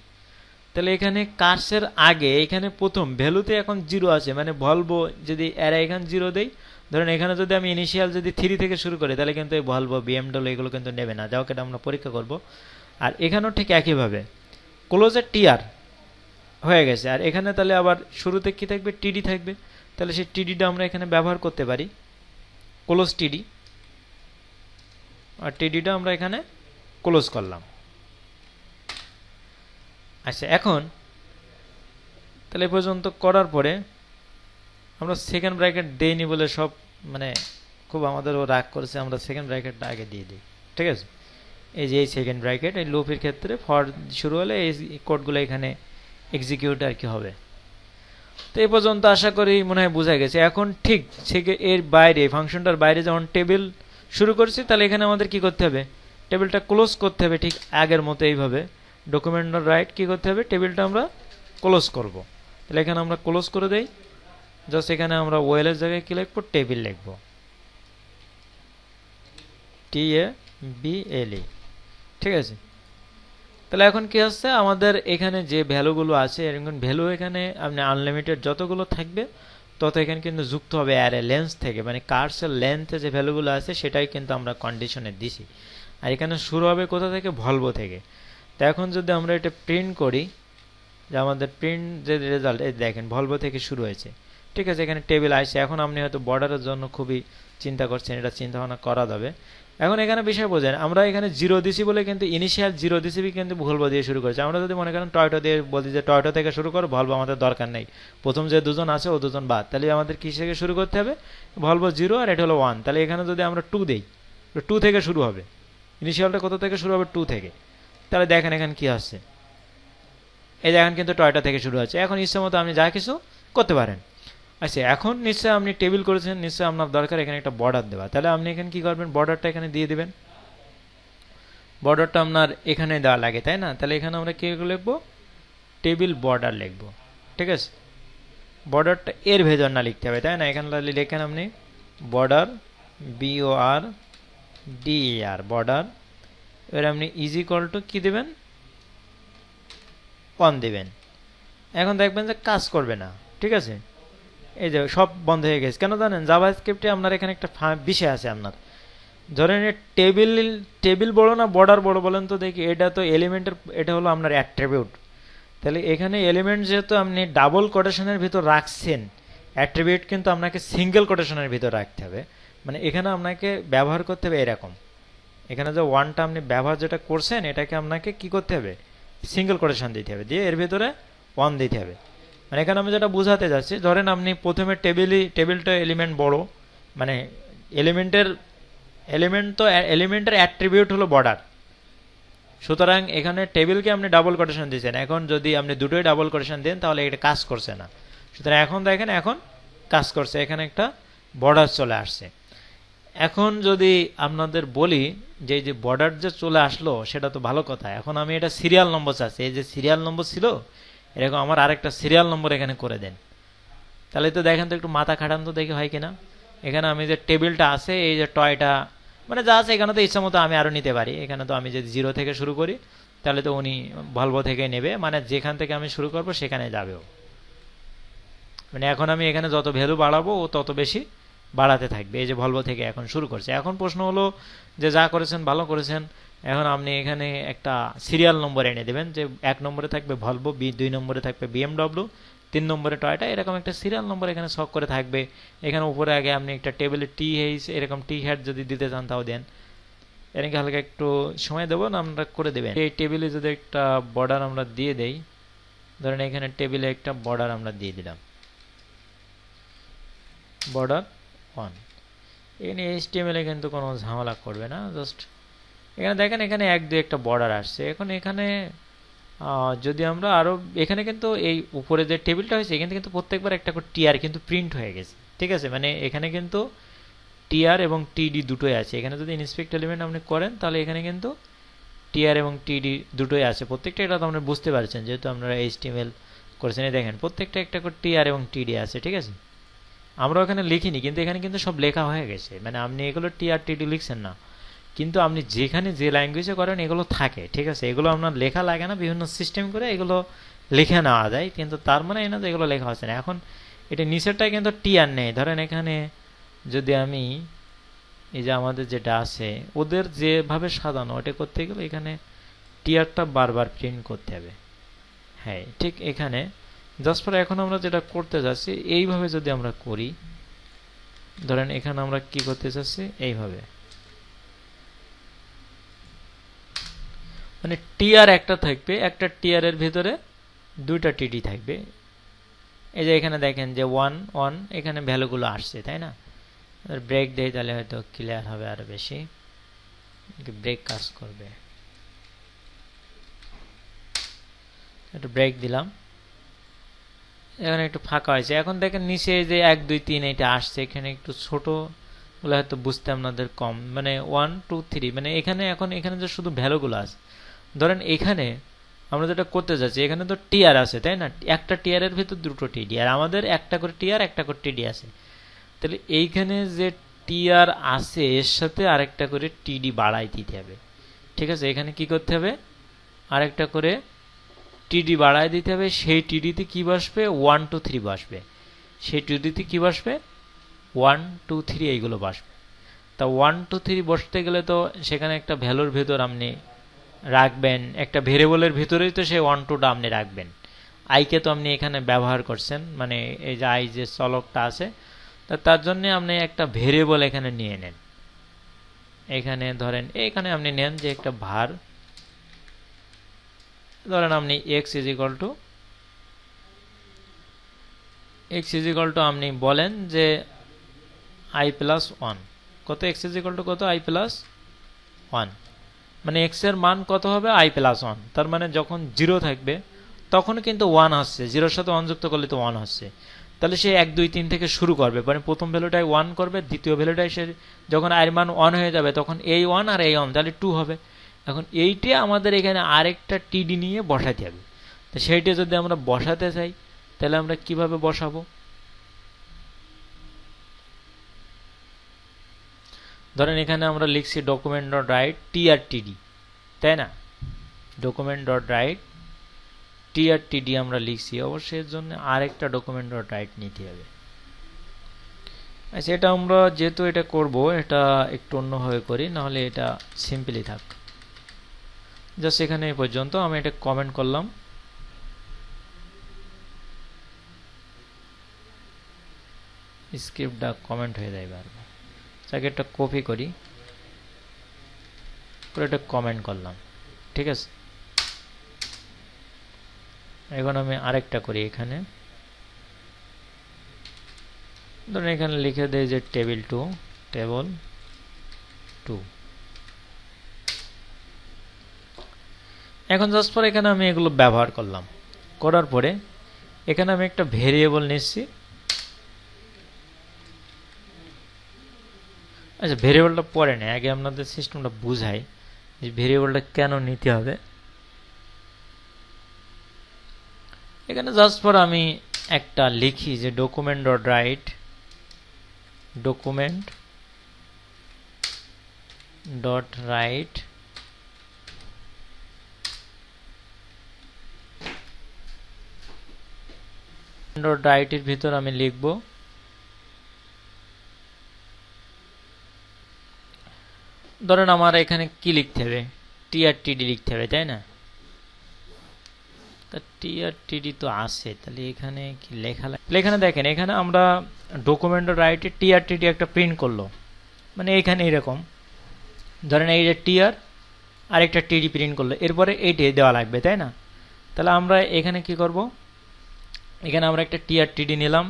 তাহলে এখানে কার্সের আগে এখানে প্রথম ভ্যালুতে এখন 0 আছে, মানে ভলভো যদি এরা এখানে 0 দেই, ধরেন এখানে যদি আমি ইনিশিয়াল যদি 3 থেকে শুরু করি, তাহলে কিন্তু এই ভলভো বিএমডব্লিউ এগুলো কিন্তু নেবে না। যাও এটা আমরা পরীক্ষা করব। আর এখানেও ঠিক একইভাবে ক্লোজের টিআর হয়ে গেছে। আর এখানে তাহলে আবার শুরুতে কি থাকবে? টিডি থাকবে। তাহলে সেই টিডিটা আমরা এখানে ব্যবহার করতে পারি, ক্লোজ টিডি। আর টিডিটা আমরা এখানে ক্লোজ করলাম। আচ্ছা, এখন তাহলে এ পর্যন্ত করার পরে আমরা সেকেন্ড ব্র্যাকেট দেইনি বলে সব মানে খুব আমাদেরও রাগ করেছে, আমরা সেকেন্ড ব্র্যাকেটটা আগে দিয়ে দিই। ঠিক আছে, এই যে এই সেকেন্ড ব্র্যাকেট, এই লুপের ক্ষেত্রে ফর শুরু হলে এই কোডগুলো এখানে এক্সিকিউট আর কি হবে। তো এই পর্যন্ত আশা করি মনে হয় বোঝা গেছে। এখন ঠিক এর বাইরে, ফাংশনটার বাইরে যখন টেবিল শুরু করছি, তাহলে এখানে আমাদের কি করতে হবে? টেবিলটা ক্লোজ করতে হবে ঠিক আগের মতো এইভাবে। ডকুমেন্ট রাইট কি করতে হবে? টেবিলটা আমরা ক্লোজ করব। তাহলে এখানে আমরা ক্লোজ করে দেই। জাস্ট এখানে আমরা ওয়েলের জায়গায় কি লিখবো? টেবিল লিখবো, TABLE। ঠিক আছে, তাহলে এখন কি হচ্ছে? আমাদের এখানে যে ভ্যালুগুলো আছে, এরকম ভ্যালু এখানে আপনি আনলিমিটেড যতগুলো থাকবে তত এখানে কিন্তু যুক্ত হবে অ্যারে লেন্থ থেকে, মানে কার্সের লেন্থে যে ভ্যালুগুলো আছে সেটাই কিন্তু আমরা কন্ডিশনে দিছি। আর এখানে শুরু হবে কোথা থেকে? ভলভো থেকে। তো এখন যদি আমরা এটা প্রিন্ট করি, যে আমাদের প্রিন্ট যে রেজাল্ট, এই দেখেন ভলভো থেকে শুরু হয়েছে। ঠিক আছে, এখানে টেবিল আসছে। এখন আপনি হয়তো বর্ডারের জন্য খুবই চিন্তা করছেন, এটা চিন্তা ভাবনা করা যাবে। এখন এখানে বিষয় বোঝেন, আমরা এখানে 0 দিছি বলে কিন্তু ইনিশিয়াল 0 দিছি কিন্তু ভলভো দিয়ে শুরু করেছি। আমরা যদি মনে করেন টয়োটা দিয়ে বলি যে টয়োটা থেকে শুরু করো, ভলভো আমাদের দরকার নেই, প্রথম যে দুজন আছে ও দুজন বাদ, তাহলে আমাদের কি থেকে শুরু করতে হবে? ভলভো 0 আর এটা হলো 1। তাহলে এখানে যদি আমরা 2 দেই, 2 থেকে শুরু হবে। ইনিশিয়ালটা কত থেকে শুরু হবে? 2 থেকে। তাহলে দেখেন এখানে কি আসছে, এই দেখেন কিন্তু টয়োটা থেকে শুরু হচ্ছে। এখন ইচ্ছা মতো আপনি যা কিছু করতে পারেন। আচ্ছা, এখন নিশ্চয় আপনি টেবিল করেছেন, নিশ্চয় আপনার দরকার এখানে একটা বর্ডার দেওয়া। তাহলে আপনি এখানে কি করবেন? বর্ডারটা এখানে দিয়ে দিবেন। বর্ডারটা আপনার এখানে দেওয়া লাগে, তাই না? তাহলে এখানে আমরা কি লিখবো? টেবিল বর্ডার লিখবো। ঠিক আছে, বর্ডারটা এর ভেতর না লিখতে হবে, তাই না? এখানে লেখেন আপনি বর্ডার, BORDER, বর্ডার। এবার আপনি ইজিকল টু কি দেবেন? 1 দেবেন। এখন দেখবেন যে কাজ করবে না। ঠিক আছে, এই যে সব বন্ধ হয়ে গেছে। কেন জানেন? জাভাস্ক্রিপ্টে আপনার এখানে একটা বিষয় আছে আপনার, ধরেন টেবিল বড় না বর্ডার বড় বলেন তো দেখি? এটা তো এলিমেন্টের, এটা হলো আপনার অ্যাট্রিবিউট। তাহলে এখানে এলিমেন্ট যেহেতু আপনি ডাবল কোটেশনের ভিতর রাখছেন, অ্যাট্রিবিউট কিন্তু আপনাকে সিঙ্গেল কোটেশনের ভিতর রাখতে হবে। মানে এখানে আপনাকে ব্যবহার করতে হবে এরকম, এখানে যে 1টা আপনি ব্যবহার যেটা করছেন, এটাকে আপনাকে কি করতে হবে? সিঙ্গেল কোটেশন দিতে হবে, দিয়ে এর ভিতরে 1 দিতে হবে। মানে এখানে আমি যেটা বোঝাতে যাচ্ছি, ধরেন আপনি প্রথমে টেবিলটা এলিমেন্ট বড়, মানে এলিমেন্টের অ্যাট্রিবিউট হলো বর্ডার। সুতরাং এখানে টেবিলকে আপনি ডাবল কোটেশন দিয়েছেন। এখন যদি আপনি দুটোই ডাবল কোটেশন দেন, তাহলে এটা কাজ করছে না। সুতরাং এখন দেখেন এখন কাজ করছে, এখানে একটা বর্ডার চলে আসছে। এখন যদি আপনাদের বলি যে এই যে বর্ডার যে চলে আসলো সেটা তো ভালো কথা, এখন আমি এটা সিরিয়াল নম্বর চাচ্ছি, এই যে সিরিয়াল নম্বর ছিল এরকম আমার আরেকটা সিরিয়াল নম্বর এখানে করে দেন, তাহলে তো দেখেন তো একটু মাথা খাটান তো দেখি হয় কিনা। এখানে আমি যে টেবিলটা আছে এই যে টয়টা মানে যা আছে এখানে তো ইচ্ছা মতো আমি আরও নিতে পারি, এখানে তো আমি যদি 0 থেকে শুরু করি তাহলে তো উনি ভলভো থেকে নেবে, মানে যেখান থেকে আমি শুরু করব সেখানে যাবেও, মানে এখন আমি এখানে যত ভ্যালু বাড়াবো ও তত বেশি বাড়াতে থাকবে। এই যে ভলভো থেকে এখন শুরু করছে। এখন প্রশ্ন হলো যে যা করেছেন ভালো করেছেন, এখন আপনি এখানে একটা সিরিয়াল নম্বর এনে দেবেন যে 1 নম্বরে থাকবে ভলভো, 2 নম্বরে থাকবে বিএমডব্লিউ, 3 নম্বরে টয়টা, এরকম একটা সিরিয়াল নম্বর এখানে শখ করে থাকবে। এখানে উপরে আগে আপনি একটা টেবিলে টি হেইস এরকম টি হ্যাট যদি দিতে চান তাও দেন, এরকম হালকা একটু সময় দেবো না আমরা করে দেবেন। এই টেবিলে যদি একটা বর্ডার আমরা দিয়ে দেই, ধরেন এখানে টেবিলে একটা বর্ডার আমরা দিয়ে দিলাম, বর্ডার 1। এখানে এইচটিএমএল কিন্তু কোনো ঝামেলা করবে না, জাস্ট এখানে দেখেন এখানে 1 2 একটা বর্ডার আসছে। এখন এখানে যদি আমরা আরও এখানে কিন্তু এই উপরে যে টেবিলটা হয়েছে এখানে কিন্তু প্রত্যেকবার একটা করে টিআর কিন্তু প্রিন্ট হয়ে গেছে, ঠিক আছে, মানে এখানে কিন্তু টিআর এবং টিডি দুটোই আছে। এখানে যদি ইন্সপেক্ট এলিমেন্ট আপনি করেন তাহলে এখানে কিন্তু টিআর এবং টিডি দুটোই আছে প্রত্যেকটা, এটা তো আপনি বুঝতে পারছেন যেহেতু আপনারা এইচটিএমএল করেছেন। এই দেখেন প্রত্যেকটা একটা করে টিআর এবং টিডি আছে, ঠিক আছে। আমরা ওখানে লিখিনি কিন্তু এখানে কিন্তু সব লেখা হয়ে গেছে, মানে আপনি এগুলো টিআর টিডি লিখছেন না, কিন্তু আপনি যেখানে যে ল্যাঙ্গুয়েজে করেন এগুলো থাকে, ঠিক আছে, এগুলো আপনার লেখা লাগে না, বিভিন্ন সিস্টেম করে এগুলো লিখে নেওয়া যায়, কিন্তু তার মানে এই না যে এগুলো লেখা হচ্ছে না। এখন এটা নিচেরটাই কিন্তু টিআর নেই, ধরেন এখানে যদি আমি এই যে আমাদের যেটা আছে ওদের যেভাবে সাজানো ওটা করতে গেলে এখানে টিআরটা বারবার প্রিন্ট করতে হবে। হ্যাঁ ঠিক এখানে জাস্ট পরে এখন আমরা যেটা করতে যাচ্ছি এইভাবে যদি আমরা করি, ধরেন এখানে আমরা কি করতে চাচ্ছি এইভাবে, মানে টিআর একটা থাকবে, একটা টিআর এর ভিতরে 2টা টিডি থাকবে। এই যে এখানে দেখেন যে 1 1 এখানে ভ্যালুগুলো আসছে, তাই না। ব্রেক দেই তাহলে হয়তো ক্লিয়ার হবে আরো বেশি, ব্রেক কাজ করবে। একটু ব্রেক দিলাম, এখানে একটু ফাঁকা হয়েছে। এখন দেখেন নিচে যে 1 2 3 এটা আসছে, এখানে একটু ছোট বলে হয়তো বুঝতে আপনাদের কম, মানে 1 2 3 মানে এখানে এখন এখানে যে শুধু ভ্যালুগুলো আছে, ধরেন এখানে আমরা যেটা করতে যাচ্ছি এখানে তো টিআর আছে, তাই না, একটা টিআর এর ভিতর 2টো টিডি, আর আমাদের একটা করে টিআর একটা করে টিডি আছে, তাহলে এইখানে যে টিআর আছে এর সাথে আরেকটা করে টিডি বাড়াই দিতে হবে, ঠিক আছে। এখানে কি করতে হবে, আরেকটা করে টিডি বাড়াই দিতে হবে, সেই টিডিতে কি বসবে 1 2 3 বসবে, সেই টিডিতে কি বসবে 1 2 3 এইগুলো বসবে। তা 1 2 3 বসতে গেলে তো সেখানে একটা ভ্যালুর ভেতর আপনি রাখবেন, একটা ভেরিয়েবলের ভিতরেই তো সেই 1 2টা আপনি রাখবেন। আইকে তো আপনি এখানে ব্যবহার করছেন, মানে এই যে আই যে চলকটা আছে তার জন্য আপনি একটা ভেরিয়েবল এখানে নিয়ে নেন। এখানে ধরেন এখানে আপনি নেন যে একটা ভার, ধরেন আপনি x ইজ ইকুয়াল টু আপনি বলেন যে i প্লাস 1, কত x ইজ ইকুয়াল টু কত i প্লাস 1, মানে x এর মান কত হবে i প্লাস 1, তার মানে যখন 0 থাকবে তখন কিন্তু 1 আসছে, 0 এর সাথে 1 যুক্ত করলে তো 1 আসছে, তাহলে সে 1 2 3 থেকে শুরু করবে, মানে প্রথম ভ্যালুটাই 1 করবে, দ্বিতীয় ভ্যালুটাই সে যখন i এর মান 1 হয়ে যাবে তখন এই 1 আর এই 1 তাহলে 2 হবে। এখন এইটা আমাদের এখানে আরেকটা টিডি নিয়ে বসাতে হবে, তো সেইটা যদি আমরা বসাতে চাই তাহলে আমরা কিভাবে বসাবো, ধরেন এখানে আমরা লিখছি ডকুমেন্ট ডট রাইট টিআরটিডি, তাই না, ডকুমেন্ট ডট রাইট টিআরটিডি আমরা লিখছি, অবশ্যই এর জন্য আরেকটা ডকুমেন্ট ডট রাইট নিতে হবে। আচ্ছা এটা আমরা যেহেতু এটা করব এটা একটু অন্যভাবে করি, নাহলে এটা সিম্পলি থাক, জাস্ট এখানে এই পর্যন্ত আমি এটা কমেন্ট করলাম, স্ক্রিপ্টটা কমেন্ট হয়ে যায় বারবার, তাকে একটা কপি করি করে এটা কমেন্ট করলাম, ঠিক আছে। এখন আমি আরেকটা করি, এখানে ধরুন এখানে লিখে দেই যে টেবিল 2 এখন জাস্ট পরে এখানে আমি এগুলো ব্যবহার করলাম, করার পরে এখানে আমি একটা ভেরিয়েবল নিচ্ছি, আচ্ছা, ভেরিয়েবলটা পরে নেই, আগে আপনাদের সিস্টেমটা বুঝাই যে ভেরিয়েবলটা কেন নিতে হবে। এখানে জাস্ট ফর আমি একটা লিখি যে document dot right document dot right dot right এর ভিতর আমি লিখব ধরেন আমার এখানে কি লিখতে হবে, টিআরটিডি লিখতে হবে, তাই না? তা টিআরটিডি তো আছে, তাহলে এখানে কি লেখা লাগে? এখানে দেখেন, এখানে আমরা ডকুমেন্ট ডট রাইটে টিআরটিডি একটা প্রিন্ট করলো, মানে এখানে এরকম ধরেন এই যে টিআর আর একটা টিডি প্রিন্ট করলো, এরপরে এইটাই দেওয়া লাগবে, তাই না? তাহলে আমরা এখানে কি করব, এখানে আমরা একটা টিআরটিডি নিলাম,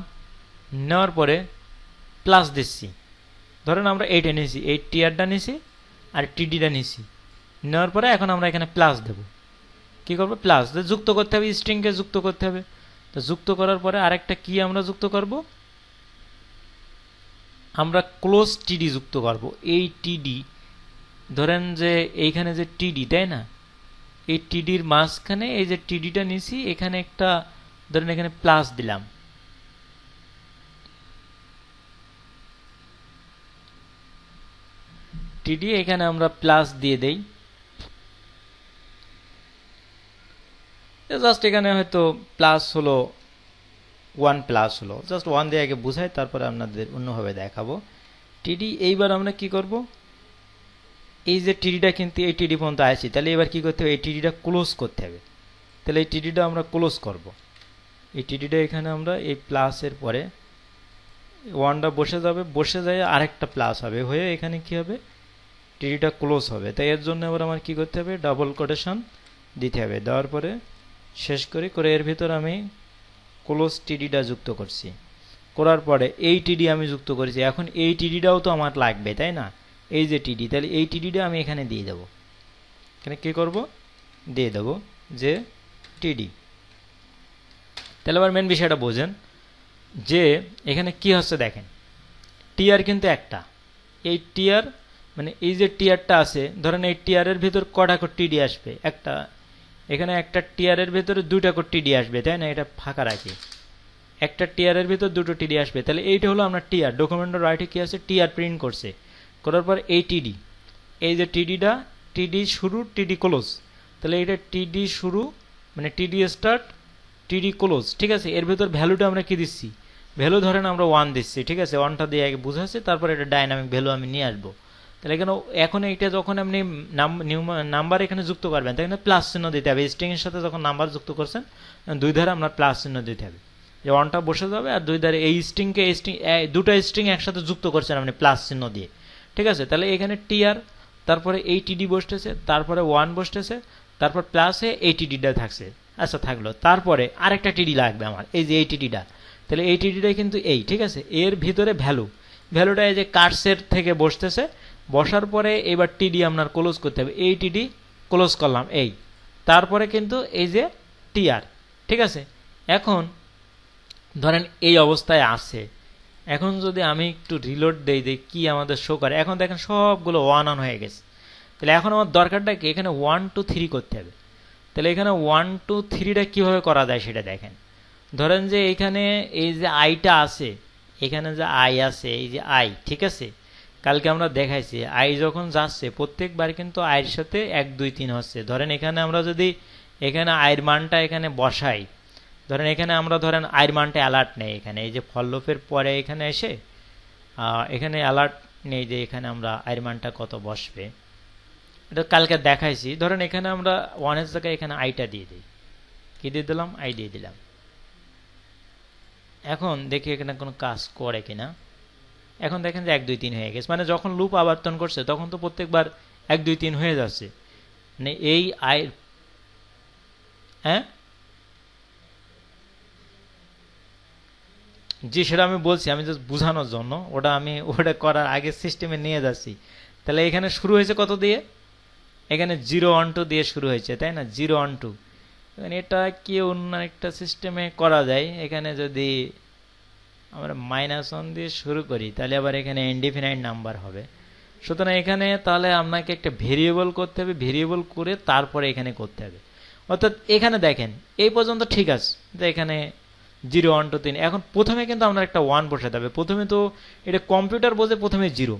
নেওয়ার পরে প্লাস দিচ্ছি। ধরেন আমরা এইটা নিয়েছি, এই টিআরটা নিয়েছি আর টিডিটা নিয়েছি, নেওয়ার পরে এখন আমরা এখানে প্লাস দেব। কি করবো? প্লাস যুক্ত করতে হবে, স্ট্রিংকে যুক্ত করতে হবে। তো যুক্ত করার পরে আরেকটা কি আমরা যুক্ত করব, আমরা ক্লোজ টিডি যুক্ত করব। এই টিডি ধরেন যে এইখানে যে টিডি, তাই না, এই টিডির মাঝখানে এই যে টিডিটা নিয়েছি, এখানে একটা ধরেন এখানে প্লাস দিলাম। টিডি এখানে আমরা প্লাস দিয়ে দেই, জাস্ট এখানে হয়তো প্লাস হলো 1 প্লাস হলো, জাস্ট 1 দিয়ে আগে বুঝাই, তারপরে আপনাদের অন্যভাবে দেখাবো। টিডি এইবার আমরা কি করব, এই যে টিডিটা কিন্তু এই টিডি পর্যন্ত আসছি, তাহলে এবার কি করতে হবে, এই টিডিটা ক্লোজ করতে হবে। তাহলে এই টিডিটা আমরা ক্লোজ করব। এই টিডিটা এখানে আমরা এই প্লাসের পরে 1টা বসে যাবে, বসে যায় আরেকটা প্লাস হবে, হয়ে এখানে কি হবে, টিডিটা ক্লোজ হবে। তাই এর জন্য আবার আমার কি করতে হবে, ডাবল কোটেশন দিতে হবে। দেওয়ার পরে শেষ করে এর ভিতর আমি ক্লোজ টিডিটা যুক্ত করছি, করার পরে এই টিডি আমি যুক্ত করেছি। এখন এই টিডিটাও তো আমার লাগবে, তাই না? এই যে টিডি, তাহলে এই টিডিটা আমি এখানে দিয়ে দেব। এখানে কি করব, দিয়ে দেব যে টিডি। তাহলে আবার মেন বিষয়টা বোঝেন যে এখানে কি হচ্ছে, দেখেন টিআর কিন্তু একটা, এই টিআর মানে এই যে টিআরটা আছে, ধরেন এই টিআরের ভিতর কটা করে টিডি আসবে, একটা, এখানে একটা টিআরের ভিতরে 2টা করে টিডি আসবে, তাই না? এটা ফাঁকা রাখি, একটা টিআরের ভিতর 2টো টিডি আসবে। তাহলে এইটা হলো আমরা টিআর, ডকুমেন্ট রাইটে কি আছে, টিআর প্রিন্ট করছে, করার পর এই টিডি, এই যে টিডিটা, টিডি শুরু টিডি ক্লোজ, তাহলে এটা টিডি শুরু মানে টিডি স্টার্ট টিডি ক্লোজ, ঠিক আছে? এর ভিতর ভ্যালুটা আমরা কি দিচ্ছি, ভ্যালু ধরেন আমরা 1 দিচ্ছি, ঠিক আছে? 1টা দিয়ে আগে বুঝাচ্ছি, তারপর এটা ডাইনামিক ভ্যালু আমি নিয়ে আসবো। তাহলে এখানে এখন এইটা যখন আপনি নাম্বার এখানে যুক্ত করবেন, তাই না, প্লাস চিহ্ন দিতে হবে। স্ট্রিং এর সাথে যখন নাম্বার যুক্ত করছেন, 2 ধারে আপনার প্লাস চিহ্ন দিতে হবে, যে 1টা বসে যাবে, আর 2 ধারে এই স্ট্রিংকে দুটো স্ট্রিং একসাথে যুক্ত করছেন আপনি প্লাস চিহ্ন দিয়ে, ঠিক আছে? তাহলে এখানে টিআর, তারপরে এই টিডি বসতেছে, তারপরে 1 বসতেছে, তারপর প্লাসে এই টিডিটা থাকছে, আচ্ছা থাকলো। তারপরে আরেকটা টিডি লাগবে আমার, এই যে এই টিডিটা, তাহলে এই টিডিটা কিন্তু এই, ঠিক আছে? এর ভিতরে ভ্যালুটা এই যে কার্সের থেকে বসতেছে, বসার পরে এবার টিডি আপনার ক্লোজ করতে হবে, এই টিডি ক্লোজ করলাম, এই তারপরে কিন্তু এই যে টিআর, ঠিক আছে? এখন ধরেন এই অবস্থায় আছে, এখন যদি আমি একটু রিলোড দেই কি আমাদের শো করে, এখন দেখেন সবগুলো 1 অন হয়ে গেছে। তাহলে এখন আমার দরকারটা কি, এখানে 1 2 3 করতে হবে। তাহলে এখানে 1 2 3টা কীভাবে করা যায় সেটা দেখেন। ধরেন যে এখানে এই যে আইটা আছে, এখানে যে আই আছে, এই যে আই, ঠিক আছে? কালকে আমরা দেখাইছি আই যখন যাচ্ছে প্রত্যেকবার কিন্তু আয়ের সাথে 1 2 3 হচ্ছে। ধরেন এখানে আমরা যদি এখানে আয়ের মানটা এখানে বসাই, ধরেন এখানে আমরা ধরেন আয়ের মানটা অ্যালার্ট নেই, এখানে এই যে ফললোপের পরে এখানে এসে এখানে অ্যালার্ট নেই যে এখানে আমরা আয়ের মানটা কত বসবে, এটা কালকে দেখাইছি। ধরেন এখানে আমরা 1 এর জায়গায় এখানে আইটা দিয়ে দিই, কি দিয়ে দিলাম, আই দিয়ে দিলাম। এখন দেখি এখানে কোনো কাজ করে কিনা। এখন দেখেন যে 1 2 3 হয়ে গেছে, মানে যখন লুপ আবর্তন করছে তখন তো প্রত্যেকবার 1 2 3 হয়ে যাচ্ছে, মানে এই আই, হ্যাঁ জি সেটা আমি বলছি, আমি জাস্ট বোঝানোর জন্য, ওটা করার আগে সিস্টেমে নিয়ে যাচ্ছি। তাহলে এখানে শুরু হয়েছে কত দিয়ে, এখানে 0 1 2 দিয়ে শুরু হয়েছে, তাই না? 0 1 2, এটা কি অন্য একটা সিস্টেমে করা যায়। এখানে যদি আমরা -1 দিয়ে শুরু করি, তাহলে আবার এখানে ইনডিফিনাইট নাম্বার হবে। সুতরাং এখানে তাহলে আপনাকে একটা ভেরিয়েবল করতে হবে, ভেরিয়েবল করে তারপরে এখানে করতে হবে। অর্থাৎ এখানে দেখেন এই পর্যন্ত ঠিক আছে, যে এখানে 0 1 2 3, এখন প্রথমে কিন্তু আমরা একটা 1 বসাতে হবে। প্রথমে তো এটা কম্পিউটার বোঝে প্রথমে 0,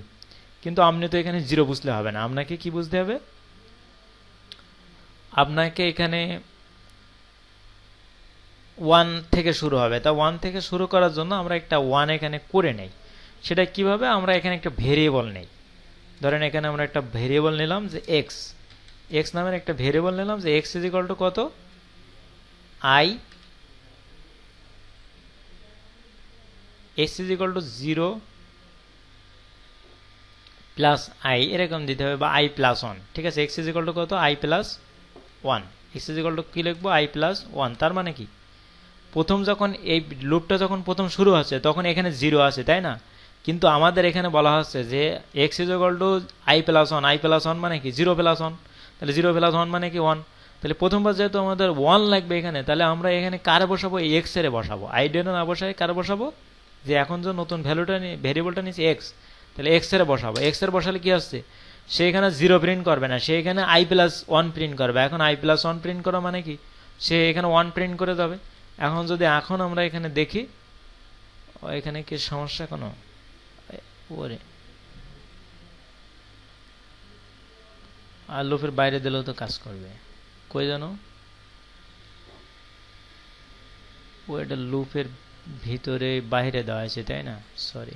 কিন্তু আপনি তো এখানে 0 বুঝলে হবে না, আপনাকে কি বুঝতে হবে, আপনাকে এখানে 1 থেকে শুরু হবে। তা 1 থেকে শুরু করার জন্য আমরা একটা 1 এখানে করে নেই। সেটা কিভাবে, আমরা এখানে একটা ভেরিয়েবল নেই। ধরেন এখানে আমরা একটা ভেরিয়েবল নিলাম যে এক্স, এক্স নামের একটা ভেরিয়েবল নিলাম যে এক্স ইজ ইকুয়াল টু কত, i, x is equal to 0 plus i, এরকম দিতে হবে, বা আই প্লাস 1। ঠিক আছে, এক্স ইজ ইকুয়াল টু কত, i plus 1। X is equal to কী লিখবো, আই প্লাস 1। তার মানে কি, প্রথম যখন এই লুপটা যখন প্রথম শুরু হচ্ছে তখন এখানে 0 আছে, তাই না? কিন্তু আমাদের এখানে বলা হচ্ছে যে x is equal two I plus 1, I plus 1 মানে কি 0 প্লাস 1, তাহলে 0 প্লাস 1 মানে কি 1। তাহলে প্রথমবার যেহেতু আমাদের 1 লাগবে এখানে, তাহলে আমরা এখানে কারে বসাবো, এক্স এর বসাবো। আই ডেটা না বসাই কারে বসাবো, যে এখন যে নতুন ভ্যালুটা ভেরিয়েবলটা নিয়েছি এক্স, তাহলে এক্স এর বসাবো। এক্স এর বসালে কি আসছে, সে এখানে 0 প্রিন্ট করবে না, সে এখানে আই প্লাস 1 প্রিন্ট করবে। এখন আই প্লাস 1 প্রিন্ট করা মানে কি, সে এখানে 1 প্রিন্ট করে দেবে। এখন যদি এখন আমরা এখানে দেখি, এখানে কি সমস্যা কোনো, ওরে আর লুপের বাইরে দিলেও তো কাজ করবে, কই জানো, ও এটা লুপের ভিতরে বাইরে দেওয়া আছে, তাই না? সরি,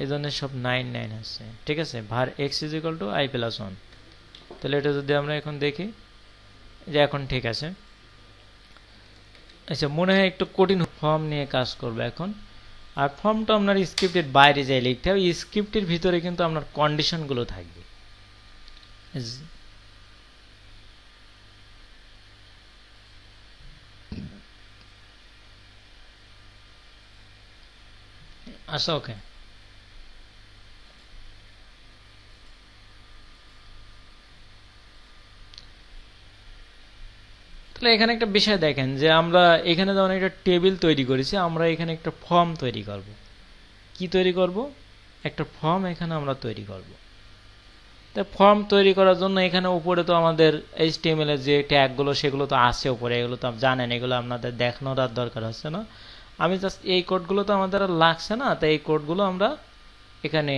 এই জন্য সব 9 9 আছে। ঠিক আছে, var x is equal two I plus 1। তাহলে এটা যদি আমরা এখন দেখি যে এখন ঠিক আছে। আচ্ছা, মনে হয় একটু কঠিন ফর্ম নিয়ে কাজ করবে এখন। আর ফর্মটা আপনার স্ক্রিপ্টের বাইরে যাই লিখতে হবে, স্ক্রিপ্টের ভিতরে কিন্তু আপনার কন্ডিশনগুলো থাকবে। আচ্ছা, ওকে। তাহলে এখানে একটা বিষয় দেখেন যে আমরা এখানে যখন একটা টেবিল তৈরি করেছি, আমরা এখানে একটা ফর্ম তৈরি করব। কি তৈরি করব, একটা ফর্ম এখানে আমরা তৈরি করব। তো ফর্ম তৈরি করার জন্য এখানে উপরে তো আমাদের HTML এর যে ট্যাগগুলো সেগুলো তো আছে উপরে, এগুলো তো জানেন, এগুলো আপনাদের দেখানোর আর দরকার হচ্ছে না। আমি জাস্ট এই কোডগুলো তো আমাদের আর লাগছে না, তাই এই কোডগুলো আমরা এখানে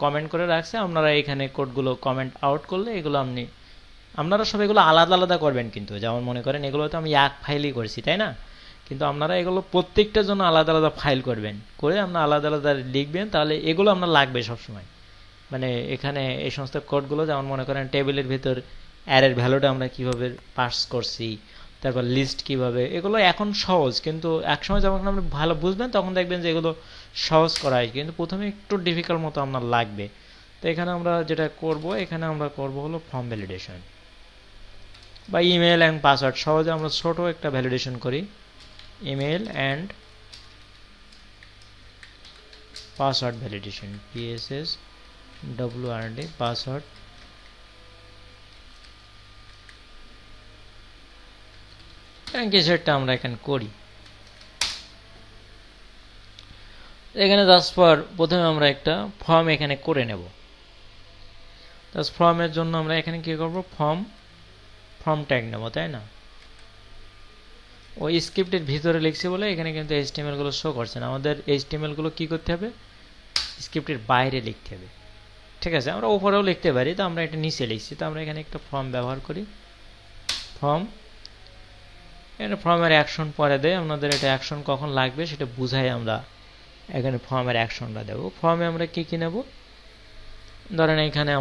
কমেন্ট করে রাখছে। আপনারা এখানে কোডগুলো কমেন্ট আউট করলে এগুলো আপনারা সব এগুলো আলাদা আলাদা করবেন, কিন্তু যেমন মনে করেন এগুলো তো আমি এক ফাইলই করেছি, তাই না? কিন্তু আপনারা এগুলো প্রত্যেকটার জন্য আলাদা আলাদা ফাইল করবেন, করে আপনারা আলাদা আলাদা লিখবেন, তাহলে এগুলো আপনার লাগবে সবসময়। মানে এখানে এই সমস্ত কোডগুলো, যেমন মনে করেন টেবিলের ভিতর অ্যারের ভ্যালুটা আমরা কিভাবে পাস করছি, তারপর লিস্ট কিভাবে, এগুলো এখন সহজ, কিন্তু একসময় যখন আপনি ভালো বুঝবেন তখন দেখবেন যে এগুলো সহজ করা হয়, কিন্তু প্রথমে একটু ডিফিকাল্ট মতো আপনার লাগবে। তো এখানে আমরা যেটা করব, এখানে আমরা করব হলো ফর্ম ভ্যালিডেশন বা ইমেল অ্যান্ড পাসওয়ার্ড। সহজে আমরা ছোট একটা ভ্যালিডেশন করি, email and password validation, PSS WRD password. কিছু একটা আমরা এখানে করি। এখানে জাস্ট ফর প্রথমে আমরা একটা ফর্ম এখানে করে নেব। জাস্ট ফর্মের জন্য আমরা এখানে কি করব, ফর্ম ট্যাগ নেব, তাই না? ওই স্ক্রিপ্টের ভিতরে লিখছি বলে এখানে কিন্তু HTML গুলো শো করছে না। আমাদের HTML গুলো কি করতে হবে, স্ক্রিপ্টের বাইরে লিখতে হবে। ঠিক আছে, আমরা উপরেও লিখতে পারি, তো আমরা এটা নিচে লিখছি। তো আমরা এখানে একটা ফর্ম ব্যবহার করি, ফর্ম। এখানে ফর্মের অ্যাকশন পরে দেয়, আপনাদের এটা অ্যাকশন কখন লাগবে সেটা বুঝাই আমরা এখানে ফর্মের অ্যাকশনটা দেব। ফর্মে আমরা কি কি নেব, ধরেন এখানে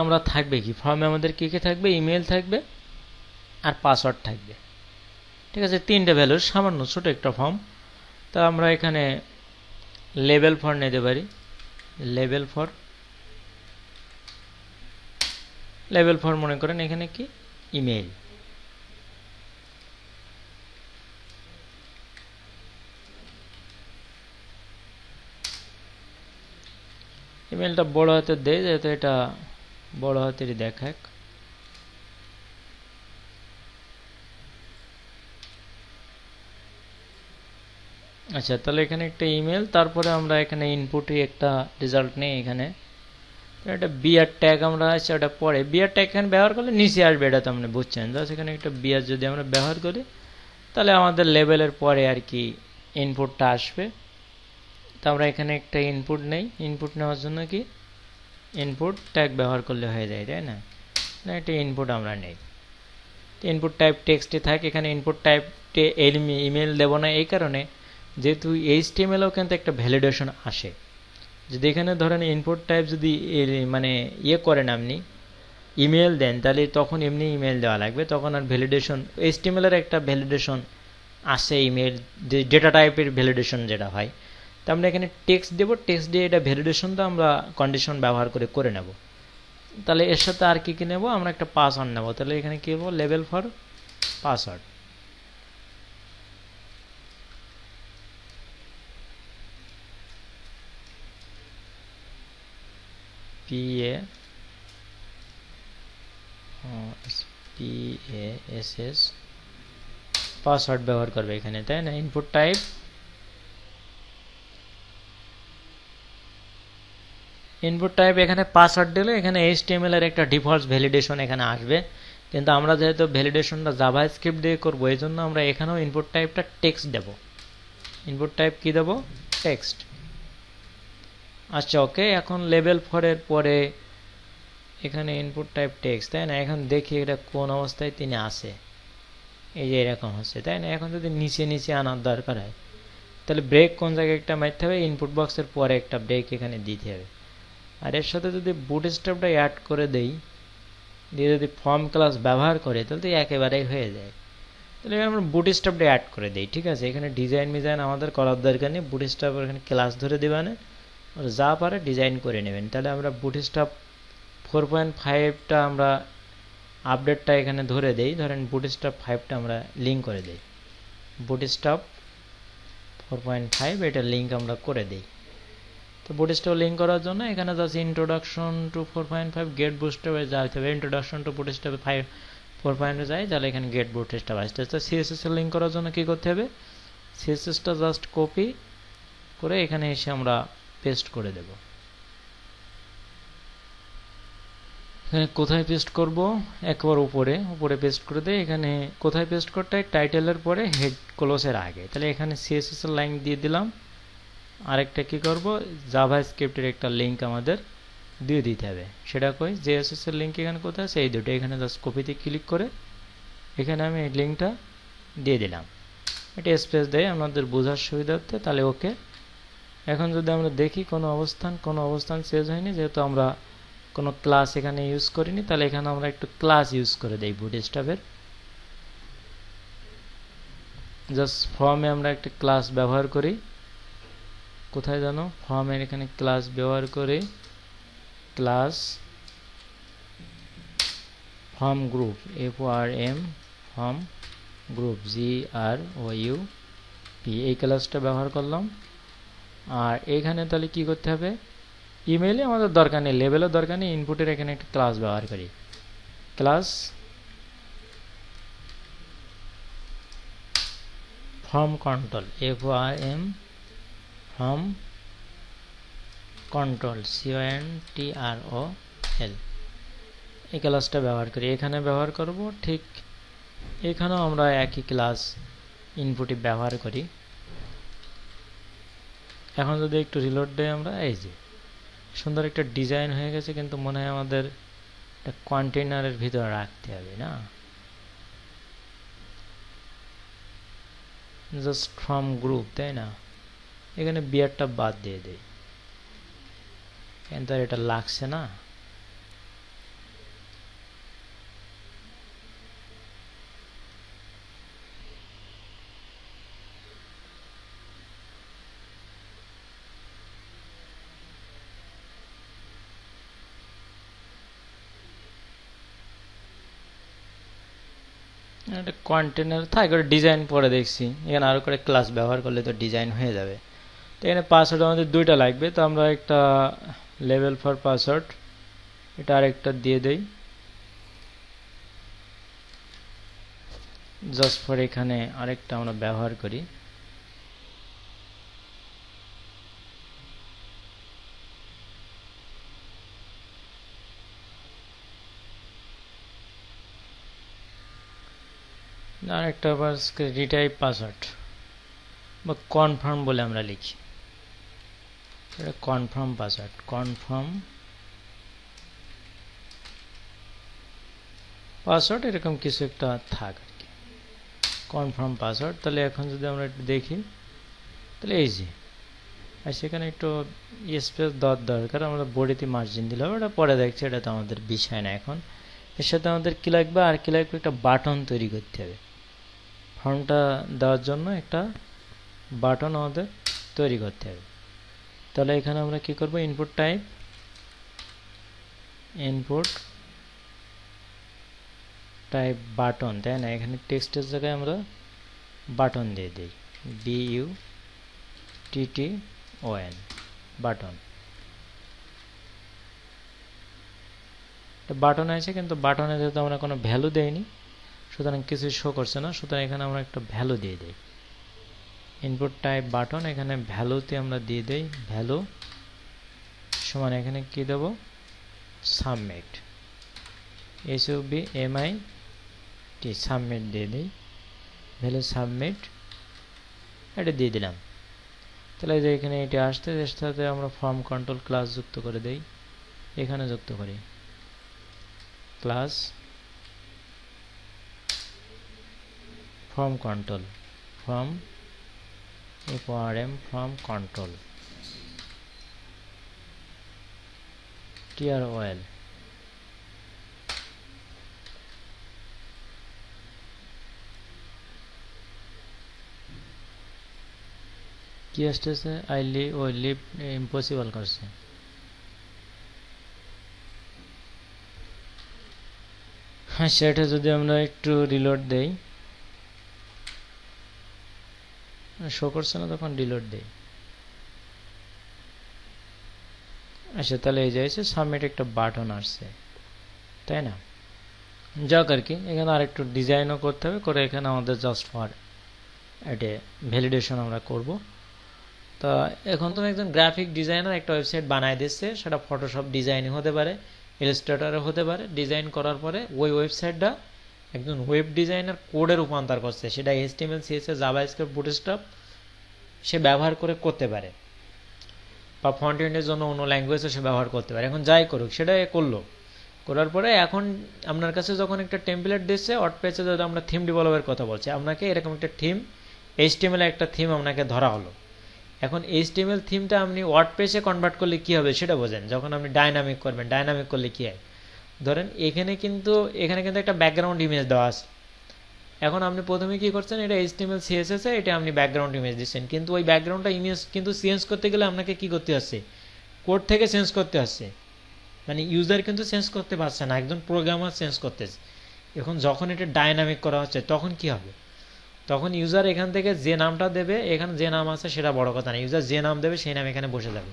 আমরা থাকবে কি, ফর্মে আমাদের কি কি থাকবে, ইমেল থাকবে আর পাসওয়ার্ড থাকবে। ঠিক আছে, 3টে ভ্যালু, সামান্য ছোট একটা ফর্ম। তা আমরা এখানে লেবেল ফর নিতে পারি, লেবেল ফর মনে করেন এখানে কি, ইমেল। ইমেলটা বড় হাতের দেয়, যেহেতু এটা বড় হাতেরই দেখাক। আচ্ছা, তাহলে এখানে একটা ইমেল, তারপরে আমরা এখানে ইনপুটে একটা রেজাল্ট নেই। এখানে একটা বিআর ট্যাগ আমরা আছে, ওটা পরে বিআর ট্যাগ এখানে ব্যবহার করলে নিচে আসবে, এটা তো আপনি বুঝছেন। জাস্ট এখানে একটা বিআর যদি আমরা ব্যবহার করি তাহলে আমাদের লেভেলের পরে আর কি ইনপুটটা আসবে। তো আমরা এখানে একটা ইনপুট নেই, ইনপুট নেওয়ার জন্য কি ইনপুট ট্যাগ ব্যবহার করলে হয়ে যায়, তাই না? একটা ইনপুট আমরা নেই, ইনপুট টাইপ টেক্সটে থাকে। এখানে ইনপুট টাইপে ইমেল দেবো না এই কারণে, যেহেতু এইচটিএমএলও কিন্তু একটা ভ্যালিডেশন আসে। যদি এখানে ধরেন ইনপুট টাইপ যদি মানে করেন আপনি ইমেল দেন, তাহলে তখন এমনি ইমেল দেওয়া লাগবে, তখন আর ভ্যালিডেশন এইচটিএমএলের একটা ভ্যালিডেশন আসে ইমেল ডেটা টাইপের ভ্যালিডেশন যেটা হয়। তো আমরা এখানে টেক্সট দেবো, টেক্সট দিয়ে এটা ভ্যালিডেশনটা আমরা কন্ডিশন ব্যবহার করে নেব। তাহলে এর সাথে আর কি কি নেব, আমরা একটা পাসওয়ার্ড নেব। তাহলে এখানে কি নেব, level for password. PASS password ব্যবহার করবে এখানে, তাই না? ইনপুট টাইপ এখানে পাসওয়ার্ড দিলে এখানে HTML এর একটা ডিফল্ট ভ্যালিডেশন এখানে আসবে, কিন্তু আমরা যেহেতু ভ্যালিডেশনটা জাভাস্ক্রিপ্ট দিয়ে করবো এই জন্য আমরা এখানেও ইনপুট টাইপটা টেক্সট দেব। ইনপুট টাইপ কি দেব, টেক্সট। আচ্ছা ওকে, এখন লেভেল 4 এর পরে এখানে ইনপুট টাইপ টেক্সট, তাই না? এখন দেখি এটা কোন অবস্থায় তিনি আসে, এই যে এরকম হচ্ছে, তাই না? এখন যদি নিচে নিচে আনার দরকার হয় তাহলে ব্রেক কোন জায়গায় একটা মারতে হবে, ইনপুট বক্সের পরে একটা ব্রেক এখানে দিতে হবে। আর এর সাথে যদি বুটস্ট্র্যাপটা অ্যাড করে দেই, দিয়ে যদি ফর্ম ক্লাস ব্যবহার করে তাহলে তো একেবারেই হয়ে যায়। তাহলে আমরা বুটস্ট্র্যাপটা অ্যাড করে দিই, ঠিক আছে? এখানে ডিজাইন মিজাইন আমাদের করার দরকার নেই, বুটস্ট্র্যাপ এখানে ক্লাস ধরে দেবেন, আর যা পারে ডিজাইন করে নেবেন। তাহলে আমরা বুটস্ট্র্যাপ 4.5টা আমরা আপডেটটা এখানে ধরে দেই, ধরেন বুটস্ট্র্যাপ 5টা আমরা লিঙ্ক করে দেই, বুটস্ট্র্যাপ 4.5 এটা লিঙ্ক আমরা করে দেই। তো বুটস্ট্র্যাপ লিঙ্ক করার জন্য এখানে জাস্ট ইন্ট্রোডাকশন টু 4.5 গেট বুটস্ট্র্যাপে যাইতে হবে, ইন্ট্রোডাকশন টু বুটস্ট্র্যাপ 4.5 যাই, তাহলে এখানে গেট বুটস্ট্র্যাপ আসতে। তো সিএসএস এর লিঙ্ক করার জন্য কি করতে হবে, সিএসএসটা জাস্ট কপি করে এখানে এসে আমরা পেস্ট করে দেব। কোথায় পেস্ট করব, একবার উপরে পেস্ট করে দেই। এখানে কোথায় পেস্ট করতে হয়, টাইটেলের পরে হেড ক্লোজের আগে। তাহলে এখানে সিএসএস এর লাইন দিয়ে দিলাম। আরেকটা কি করব, জাভাস্ক্রিপ্টের একটা লিঙ্ক আমাদের দিয়ে দিতে হবে। সেটা কই, জেএসএস এর লিঙ্ক এখানে কোথায় আছে, এই দুটো। এখানে জাস্ট কপিতে ক্লিক করে এখানে আমি এই লিঙ্কটা দিয়ে দিলাম। এটা স্পেস দেয় আমাদের বোঝার সুবিধার্থে, তাহলে ওকে। এখন যদি আমরা দেখি কোনো অবস্থান চেঞ্জ হয়নি, যেহেতু আমরা কোনো ক্লাস এখানে ইউজ করিনি, তাহলে এখানে আমরা একটু ক্লাস ইউজ করে দেই বুটস্ট্র্যাপের। জাস্ট ফর্মে আমরা একটা ক্লাস ব্যবহার করি, কোথায় জানো, ফর্মের এখানে ক্লাস ব্যবহার করে, class form group, FORM form group, GROUP, এই ক্লাসটা ব্যবহার করলাম। আর এখানে তাহলে কি করতে হবে, ইমেইলে আমাদের দরকার নেই, লেভেলের দরকার নেই, ইনপুটের এখানে একটা ক্লাস ব্যবহার করি, class form control, FORM form control, CONTROL, এই ক্লাসটা ব্যবহার করি। এখানে ব্যবহার করব, ঠিক এখানেও আমরা একই ক্লাস ইনপুটে ব্যবহার করি। এখন যদি একটু রিলোড দেই আমরা, এই যে সুন্দর একটা ডিজাইন হয়ে গেছে, কিন্তু মনে হয় আমাদের একটা কন্টেইনারের ভিতরে রাখতে হবে না, জাস্ট ফ্রম গ্রুপ, তাই না? এখানে বিয়ারটা বাদ দিয়ে দেই, কিন্তু এটা লাগছে না। একটা কন্টেনার থাক, ওটা ডিজাইন পরে দেখছি, এখানে আরো করে ক্লাস ব্যবহার করলে তো ডিজাইন হয়ে যাবে। তো এখানে পাসওয়ার্ড আমাদের দুইটা লাগবে, তো আমরা একটা লেভেল ফর পাসওয়ার্ড এটা আরেকটা দিয়ে দেই, জাস্ট ফর এখানে আরেকটা আমরা ব্যবহার করি, আর একটা আবার রিটাইপ পাসওয়ার্ড বা কনফার্ম বলে আমরা লিখি, এটা কনফার্ম পাসওয়ার্ড, কনফার্ম পাসওয়ার্ড এরকম কিছু একটা থাক আর কি, কনফার্ম পাসওয়ার্ড। তাহলে এখন যদি আমরা একটু দেখি তাহলে এই যে আর সেখানে একটু স্পেস দরকার, আমরা বডিতে মার্জিন দিলাম, ওটা পরে দেখছি, এটা তো আমাদের বিষয় না এখন। এর সাথে আমাদের কি লাগবে, আর কি লাগবে, একটা বাটন তৈরি করতে হবে। ফর্মটা দেওয়ার জন্য একটা বাটন আমাদের তৈরি করতে হবে। তাহলে এখানে আমরা কি করব, input type, input type button, তাই না? এখানে টেক্সটের জায়গায় আমরা বাটন দিয়ে দিই, BUTTON, বাটন। বাটন আছে, কিন্তু বাটনে যেহেতু আমরা কোনো ভ্যালু দেইনি, সুতরাং কিছু শো করছে না, সুতরাং এখানে আমরা একটা ভ্যালু দিয়ে দিই, ইনপুট টাইপ বাটন। এখানে ভ্যালুতে আমরা দিয়ে দেই ভ্যালু সমান, এখানে কি দেব, সাবমিট, SUBMIT, সাবমিট দিয়ে দিই, ভ্যালু সাবমিট, এটা দিয়ে দিলাম। তাহলে যে এখানে এটা আসতে, এর সাথে আমরা ফর্ম কন্ট্রোল ক্লাস যুক্ত করে দেই, এখানে যুক্ত করি class form control, form FRM form control TROL। কি আসতেছে, আই লিভ, ও লিভ ইম্পসিবল করছে। হ্যাঁ, সেটা যদি আমরা একটু রিলোড দেই, শো করছে না, তখন রিলোড দেই। আচ্ছা, তাহলে এই যে সাবমিট একটা বাটন আসছে, তাই না? যাক আর কি, এখানে আর একটু ডিজাইনও করতে হবে, করে এখানে আমাদের জাস্ট ফর এটা ভ্যালিডেশন আমরা করব। তা এখন তুমি একজন গ্রাফিক ডিজাইনার একটা ওয়েবসাইট বানায় দিচ্ছে, সেটা ফটোশপ ডিজাইনিং হতে পারে, ইলাস্ট্রেটরে হতে পারে। ডিজাইন করার পরে ওই ওয়েবসাইটটা একজন ওয়েব ডিজাইনার কোডে রূপান্তর করছে, সেটা HTML CSS জাভাস্ক্রিপ্ট বুটস্ট্র্যাপ সে ব্যবহার করে করতে পারে, বা ফন্ট এন্ডের জন্য অন্য ল্যাঙ্গুয়েজও সে ব্যবহার করতে পারে। এখন যাই করুক, সেটা করলো, করার পরে এখন আপনার কাছে যখন একটা টেমপ্লেট দিচ্ছে, ওয়ার্ডপ্রেসে যদি আমরা থিম ডেভেলপের কথা বলছি, আপনাকে এরকম একটা থিম, HTML একটা থিম আপনাকে ধরা হলো। এখন HTML থিমটা আপনি ওয়ার্ডপ্রেসে কনভার্ট করলে কি হবে সেটা বোঝেন। যখন আপনি ডাইনামিক করবেন, ডাইনামিক করলে কি হয়, ধরেন এখানে কিন্তু একটা ব্যাকগ্রাউন্ড ইমেজ দেওয়া আছে। এখন আপনি প্রথমে কি করছেন, এটা HTML CSS এটা আপনি ব্যাকগ্রাউন্ড ইমেজ দিচ্ছেন, কিন্তু ওই ব্যাকগ্রাউন্ডটা ইমেজ কিন্তু চেঞ্জ করতে গেলে আপনাকে কি করতে হচ্ছে, কোড থেকে চেঞ্জ করতে হচ্ছে। মানে ইউজার কিন্তু চেঞ্জ করতে পারছে না, একজন প্রোগ্রামার চেঞ্জ করতেছে। এখন যখন এটা ডাইনামিক করা হচ্ছে, তখন কি হবে, তখন ইউজার এখান থেকে যে নামটা দেবে, এখানে যে নাম আছে সেটা বড় কথা না, ইউজার যে নাম দেবে সেই নাম এখানে বসে যাবে।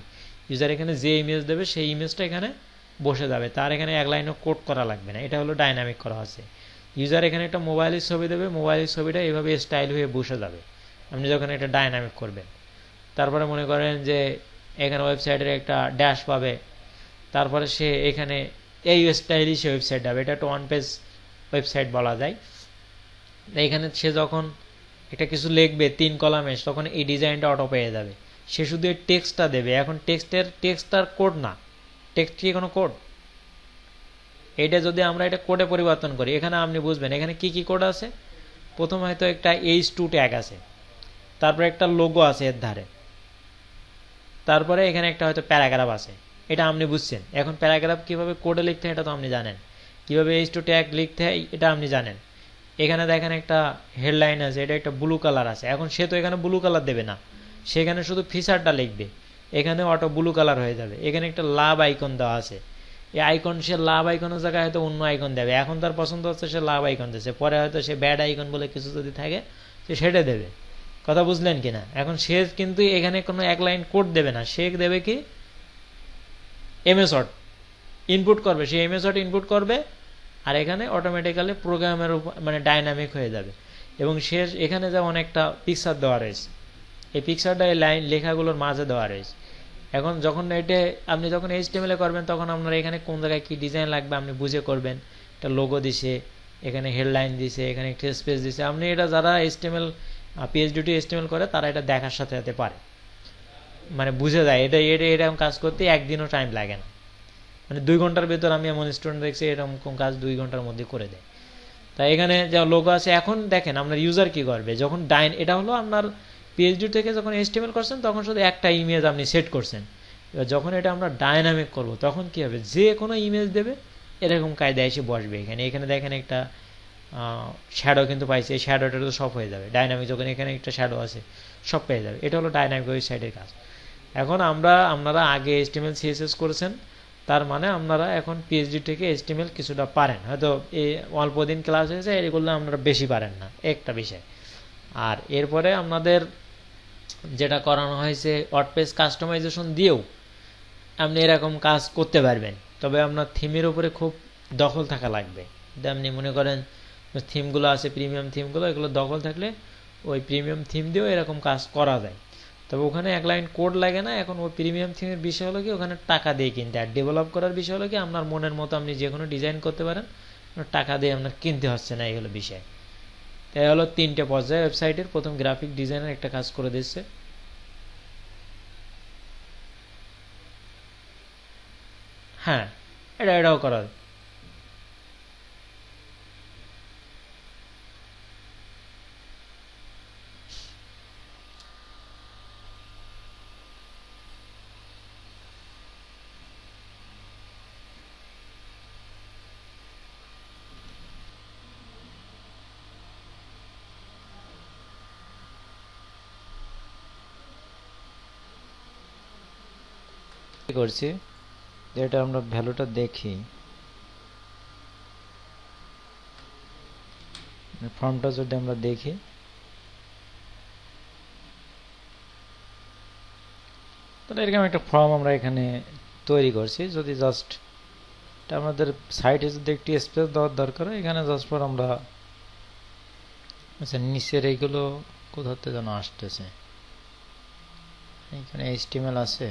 ইউজার এখানে যে ইমেজ দেবে সেই ইমেজটা এখানে বসে যাবে, তার এখানে এক লাইনও কোড করা লাগবে না। এটা হলো ডাইনামিক করা আছে। ইউজার এখানে একটা মোবাইলের ছবি দেবে, মোবাইলের ছবিটা এইভাবে স্টাইল হয়ে বসে যাবে আপনি যখন এটা ডাইনামিক করবেন। তারপরে মনে করেন যে এখানে ওয়েবসাইটের একটা ড্যাশ পাবে, তারপরে সে এখানে এই স্টাইলই সে ওয়েবসাইট হবে, এটা একটা ওয়ান পেজ ওয়েবসাইট বলা যায়। এখানে সে যখন এটা কিছু লিখবে 3 কলামে, তখন এই ডিজাইনটা অটো পেয়ে যাবে। সে শুধু এই টেক্সটটা দেবে। এখন টেক্সটার কোড না, টেক্সট কি কোনো কোড, এটা যদি আমরা এটা কোডে পরিবর্তন করি, এখানে আপনি বুঝবেন এখানে কি কি কোড আছে। প্রথম হয়তো একটা H2 ট্যাগ আছে, তারপরে একটা লোগো আছে এর ধারে, তারপরে এখানে একটা হয়তো প্যারাগ্রাফ আছে, এটা আপনি বুঝছেন। এখন প্যারাগ্রাফ কিভাবে কোডে লিখতে হয় এটা তো আপনি জানেন, কিভাবে H2 ট্যাগ লিখতে হয় এটা আপনি জানেন। এখানে দেখেন একটা হেডলাইন আছে, এটা একটা ব্লু কালার আছে। এখন সে তো এখানে ব্লু কালার দেবে না, সেখানে শুধু ফিচারটা লিখবে, এখানে অটো ব্লু কালার হয়ে যাবে। এখানে একটা লাভ আইকন দেওয়া আছে, এই আইকন সে লাভ আইকনের জায়গায় হয়তো অন্য আইকন দেবে। এখন তার পছন্দ হচ্ছে সে লাভ আইকন দিচ্ছে, পরে হয়তো সে ব্যাড আইকন বলে কিছু যদি থাকে সে সেটা দেবে। কথা বুঝলেন কিনা? এখন সে কিন্তু এখানে কোনো এক লাইন কোড দেবে না, সে দেবে কি MS ওয়ার্ড ইনপুট করবে, সে MS ওয়ার্ড ইনপুট করবে, আর এখানে অটোমেটিক্যালি প্রোগ্রামের মানে ডাইনামিক হয়ে যাবে। এবং সে এখানে যেমন একটা পিকচার দেওয়া রয়েছে, এই পিকচারটা এই লাইন লেখাগুলোর মাঝে দেওয়া রয়েছে। এখন যখন এটা আপনি HTML করবেন, তখন আপনার এখানে কোন জায়গায় কি ডিজাইন লাগবে আপনি বুঝে করবেন। একটা লোগো দিছে, এখানে হেডলাইন দিছে, এখানে একটা স্পেস দিছে। আপনি এটা যারা HTML PHP HTML করে তারা এটা দেখার সাথে সাথে পারে, মানে বুঝে যায় এটা এরকম কাজ করতে একদিনও টাইম লাগে না। মানে 2 ঘন্টার ভেতর আমি এমন স্টুডেন্ট দেখছি এরকম কাজ 2 ঘন্টার মধ্যে করে দেয়। তাই এখানে যা লোগো আছে, এখন দেখেন আপনার ইউজার কি করবে যখন এটা হলো আপনার PHP থেকে যখন HTML করছেন তখন শুধু একটা ইমেজ আপনি সেট করছেন। এবার যখন এটা আমরা ডায়নামিক করব তখন কি হবে, যে কোনো ইমেজ দেবে এরকম কায়দায় এসে বসবে এখানে। এখানে দেখেন একটা শ্যাডো কিন্তু পাইছে, এই শ্যাডোটা তো সব হয়ে যাবে ডায়নামিক, যখন এখানে একটা শ্যাডো আছে সব পেয়ে যাবে। এটা হলো ডায়নামিক ওয়েবসাইটের কাজ। এখন আপনারা আগে HTML CSS করেছেন, তার মানে আপনারা এখন PHP থেকে HTML কিছুটা পারেন, হয়তো এই অল্প দিন ক্লাস হয়েছে এগুলো আপনারা বেশি পারেন না একটা বিষয়। আর এরপরে আপনাদের যেটা করানো হয়েছে ওয়ার্ডপ্রেস কাস্টমাইজেশন দিয়েও আপনি এরকম কাজ করতে পারবেন, তবে আপনার থিমের উপরে খুব দখল থাকা লাগবে। আপনি মনে করেন থিমগুলো আছে, প্রিমিয়াম থিমগুলো, এগুলো দখল থাকলে ওই প্রিমিয়াম থিম দিয়েও এরকম কাজ করা যায়, তবে ওখানে এক লাইন কোড লাগে না। এখন ওই প্রিমিয়াম থিমের বিষয় হলো কি ওখানে টাকা দিয়ে কিনতে, আর ডেভেলপ করার বিষয় হলো কি আপনার মনের মতো আপনি যে কোনো ডিজাইন করতে পারেন, টাকা দিয়ে আপনার কিনতে হচ্ছে না, এই হলো বিষয়। তাই হলো 3টে পর্যায়ে ওয়েবসাইটের। প্রথম গ্রাফিক ডিজাইনের একটা কাজ করে দিচ্ছে, হ্যাঁ এটাও করা করছি। যেটা আমরা ভ্যালুটা দেখি, ফর্মটা যদি আমরা দেখি, তাহলে এরকম একটা ফর্ম আমরা এখানে তৈরি করছি। যদি জাস্ট আমাদের সাইটে যদি একটি স্পেস দেওয়ার দরকার হয়, এখানে জাস্ট পর আমরা আচ্ছা নিচের এইগুলো কোথাতে যেন আসতেছে, এখানে HTML আছে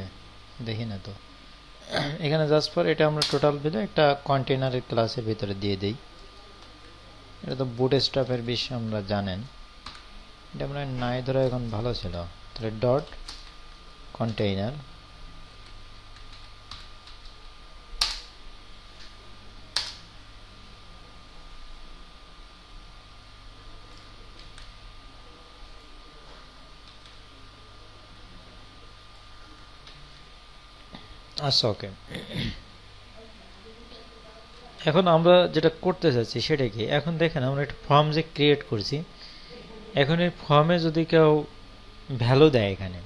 দেখি না তো, এখানে জাস্ট পর এটা আমরা টোটাল ভিলে একটা কন্টেনারের ক্লাসের ভিতরে দিয়ে দেই। এটা তো বুটস্ট্র্যাপের বিষয় আমরা জানেন, এটা আমরা নাই ধরে এখন ভালো ছিল। তাহলে ডট কন্টেইনার, আচ্ছা ওকে। এখন আমরা যেটা করতে চাচ্ছি সেটা কি, এখন দেখেন আমরা একটা ফর্ম যে ক্রিয়েট করছি, এখন এই ফর্মে যদি কেউ ভ্যালু দেয়, এখানে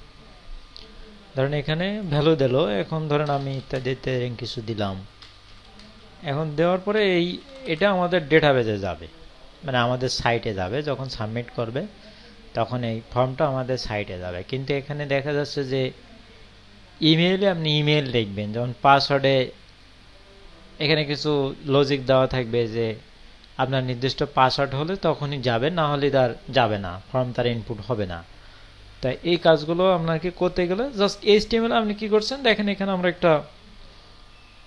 ধরেন এখানে ভ্যালু দিল, এখন ধরেন আমি ইত্যাদিতে কিছু দিলাম, এখন দেওয়ার পরে এটা আমাদের ডেটাবেজে যাবে, মানে আমাদের সাইটে যাবে। যখন সাবমিট করবে তখন এই ফর্মটা আমাদের সাইটে যাবে। কিন্তু এখানে দেখা যাচ্ছে যে ইমেইলে আপনি ইমেইল লিখবেন, যেমন পাসওয়ার্ডে এখানে কিছু লজিক দেওয়া থাকবে যে আপনার নির্দিষ্ট পাসওয়ার্ড হলে তখনই যাবে, না হলে তার যাবে না, ফর্ম তার ইনপুট হবে না। তাই এই কাজগুলো আপনাকে করতে গেলে জাস্ট HTML আপনি কি করছেন দেখেন, এখানে আমরা একটা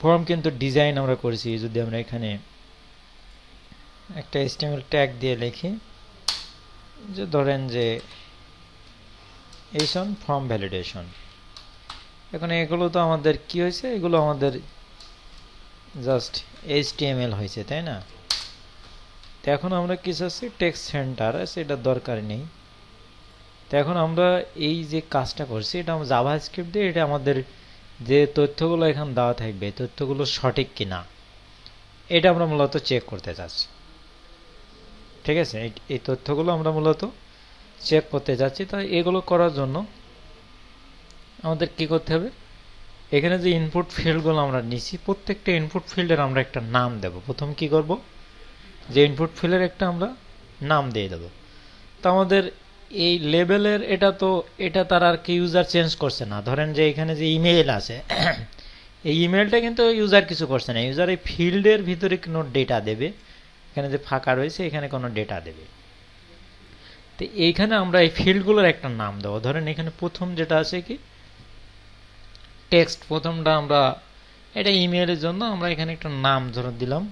ফর্ম কিন্তু ডিজাইন আমরা করেছি। যদি আমরা এখানে একটা HTML ট্যাগ দিয়ে লিখি, যে ধরেন যে এইসন ফর্ম ভ্যালিডেশন, এখন এগুলো তো আমাদের কি হয়েছে, এগুলো আমাদের জাস্ট HTML হয়েছে, তাই না? তো এখন আমরা কি চাচ্ছি, টেক্সট সেন্টার আছে, এটা দরকার নেই। তো এখন আমরা এই যে কাজটা করছি, এটা আমরা জাভাস্ক্রিপ্ট দিয়ে এটা আমাদের যে তথ্যগুলো এখানে দেওয়া থাকবে, তথ্যগুলো সঠিক কিনা এটা আমরা মূলত চেক করতে চাচ্ছি। ঠিক আছে, এই তথ্যগুলো আমরা মূলত চেক করতে যাচ্ছি। তাই এগুলো করার জন্য আমাদের কি করতে হবে, এখানে যে ইনপুট ফিল্ডগুলো আমরা নিছি, প্রত্যেকটা ইনপুট ফিল্ডের আমরা একটা নাম দেব। প্রথম কি করব, যে ইনপুট ফিল্ডের একটা আমরা নাম দিয়ে দেব। তো আমাদের এই লেভেলের এটা তার আর কি ইউজার চেঞ্জ করছে না। ধরেন যে এখানে যে ইমেইল আছে, এই ইমেইলটা কিন্তু ইউজার কিছু করছে না, ইউজার এই ফিল্ডের ভিতরে কোনো ডেটা দেবে, এখানে যে ফাঁকা রয়েছে এখানে কোনো ডেটা দেবে। তো এইখানে আমরা এই ফিল্ডগুলোর একটা নাম দেবো। ধরেন এখানে প্রথম যেটা আছে কি টেক্সট, প্রথমটা আমরা এটা ইমেইলের জন্য আমরা এখানে একটা নাম ধরে দিলাম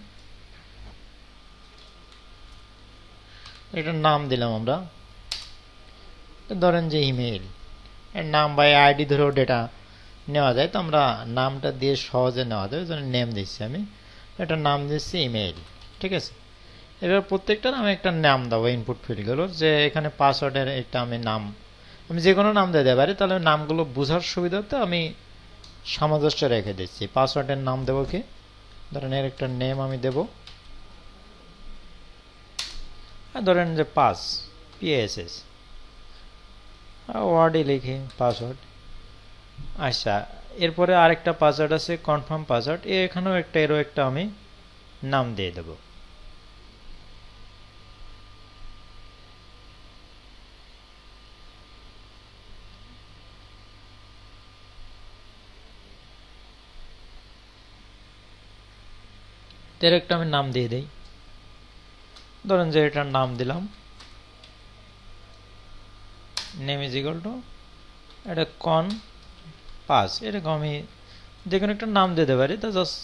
এটার নাম দিলাম আমরা, ধরেন যে ইমেইল এর নাম বা আইডি ধরেও ডেটা নেওয়া যায়, তো আমরা নামটা দিয়ে সহজে নেওয়া যায়, ওই জন্য নেম দিচ্ছি আমি, এটার নাম দিচ্ছি ইমেইল। ঠিক আছে, এবার প্রত্যেকটার আমি একটা নাম দেবো ইনপুট ফিল্ডগুলোর, যে এখানে পাসওয়ার্ডের একটা আমি নাম, আমি যে কোনো নাম দিতে পারি, তাহলে নামগুলো বোঝার সুবিধাতে আমি সামঞ্জস্য রেখে দিচ্ছি। পাসওয়ার্ডের নাম দেবো কি, ধরেন এর একটা নেম আমি দেব, ধরেন যে PASS ওয়ার্ডে লিখি পাসওয়ার্ড। আচ্ছা, এরপরে আরেকটা পাসওয়ার্ড আছে কনফার্ম পাসওয়ার্ড, এখানেও এরও একটা আমি নাম দিয়ে দেব। এর একটা আমি নাম দিয়ে দেই, ধরেন যে এটার নাম দিলাম নেম ইজ ইকুয়াল টু এটা কন পাস, এরকম আমি যে কোনো একটা নাম দিতে পারি, তা জাস্ট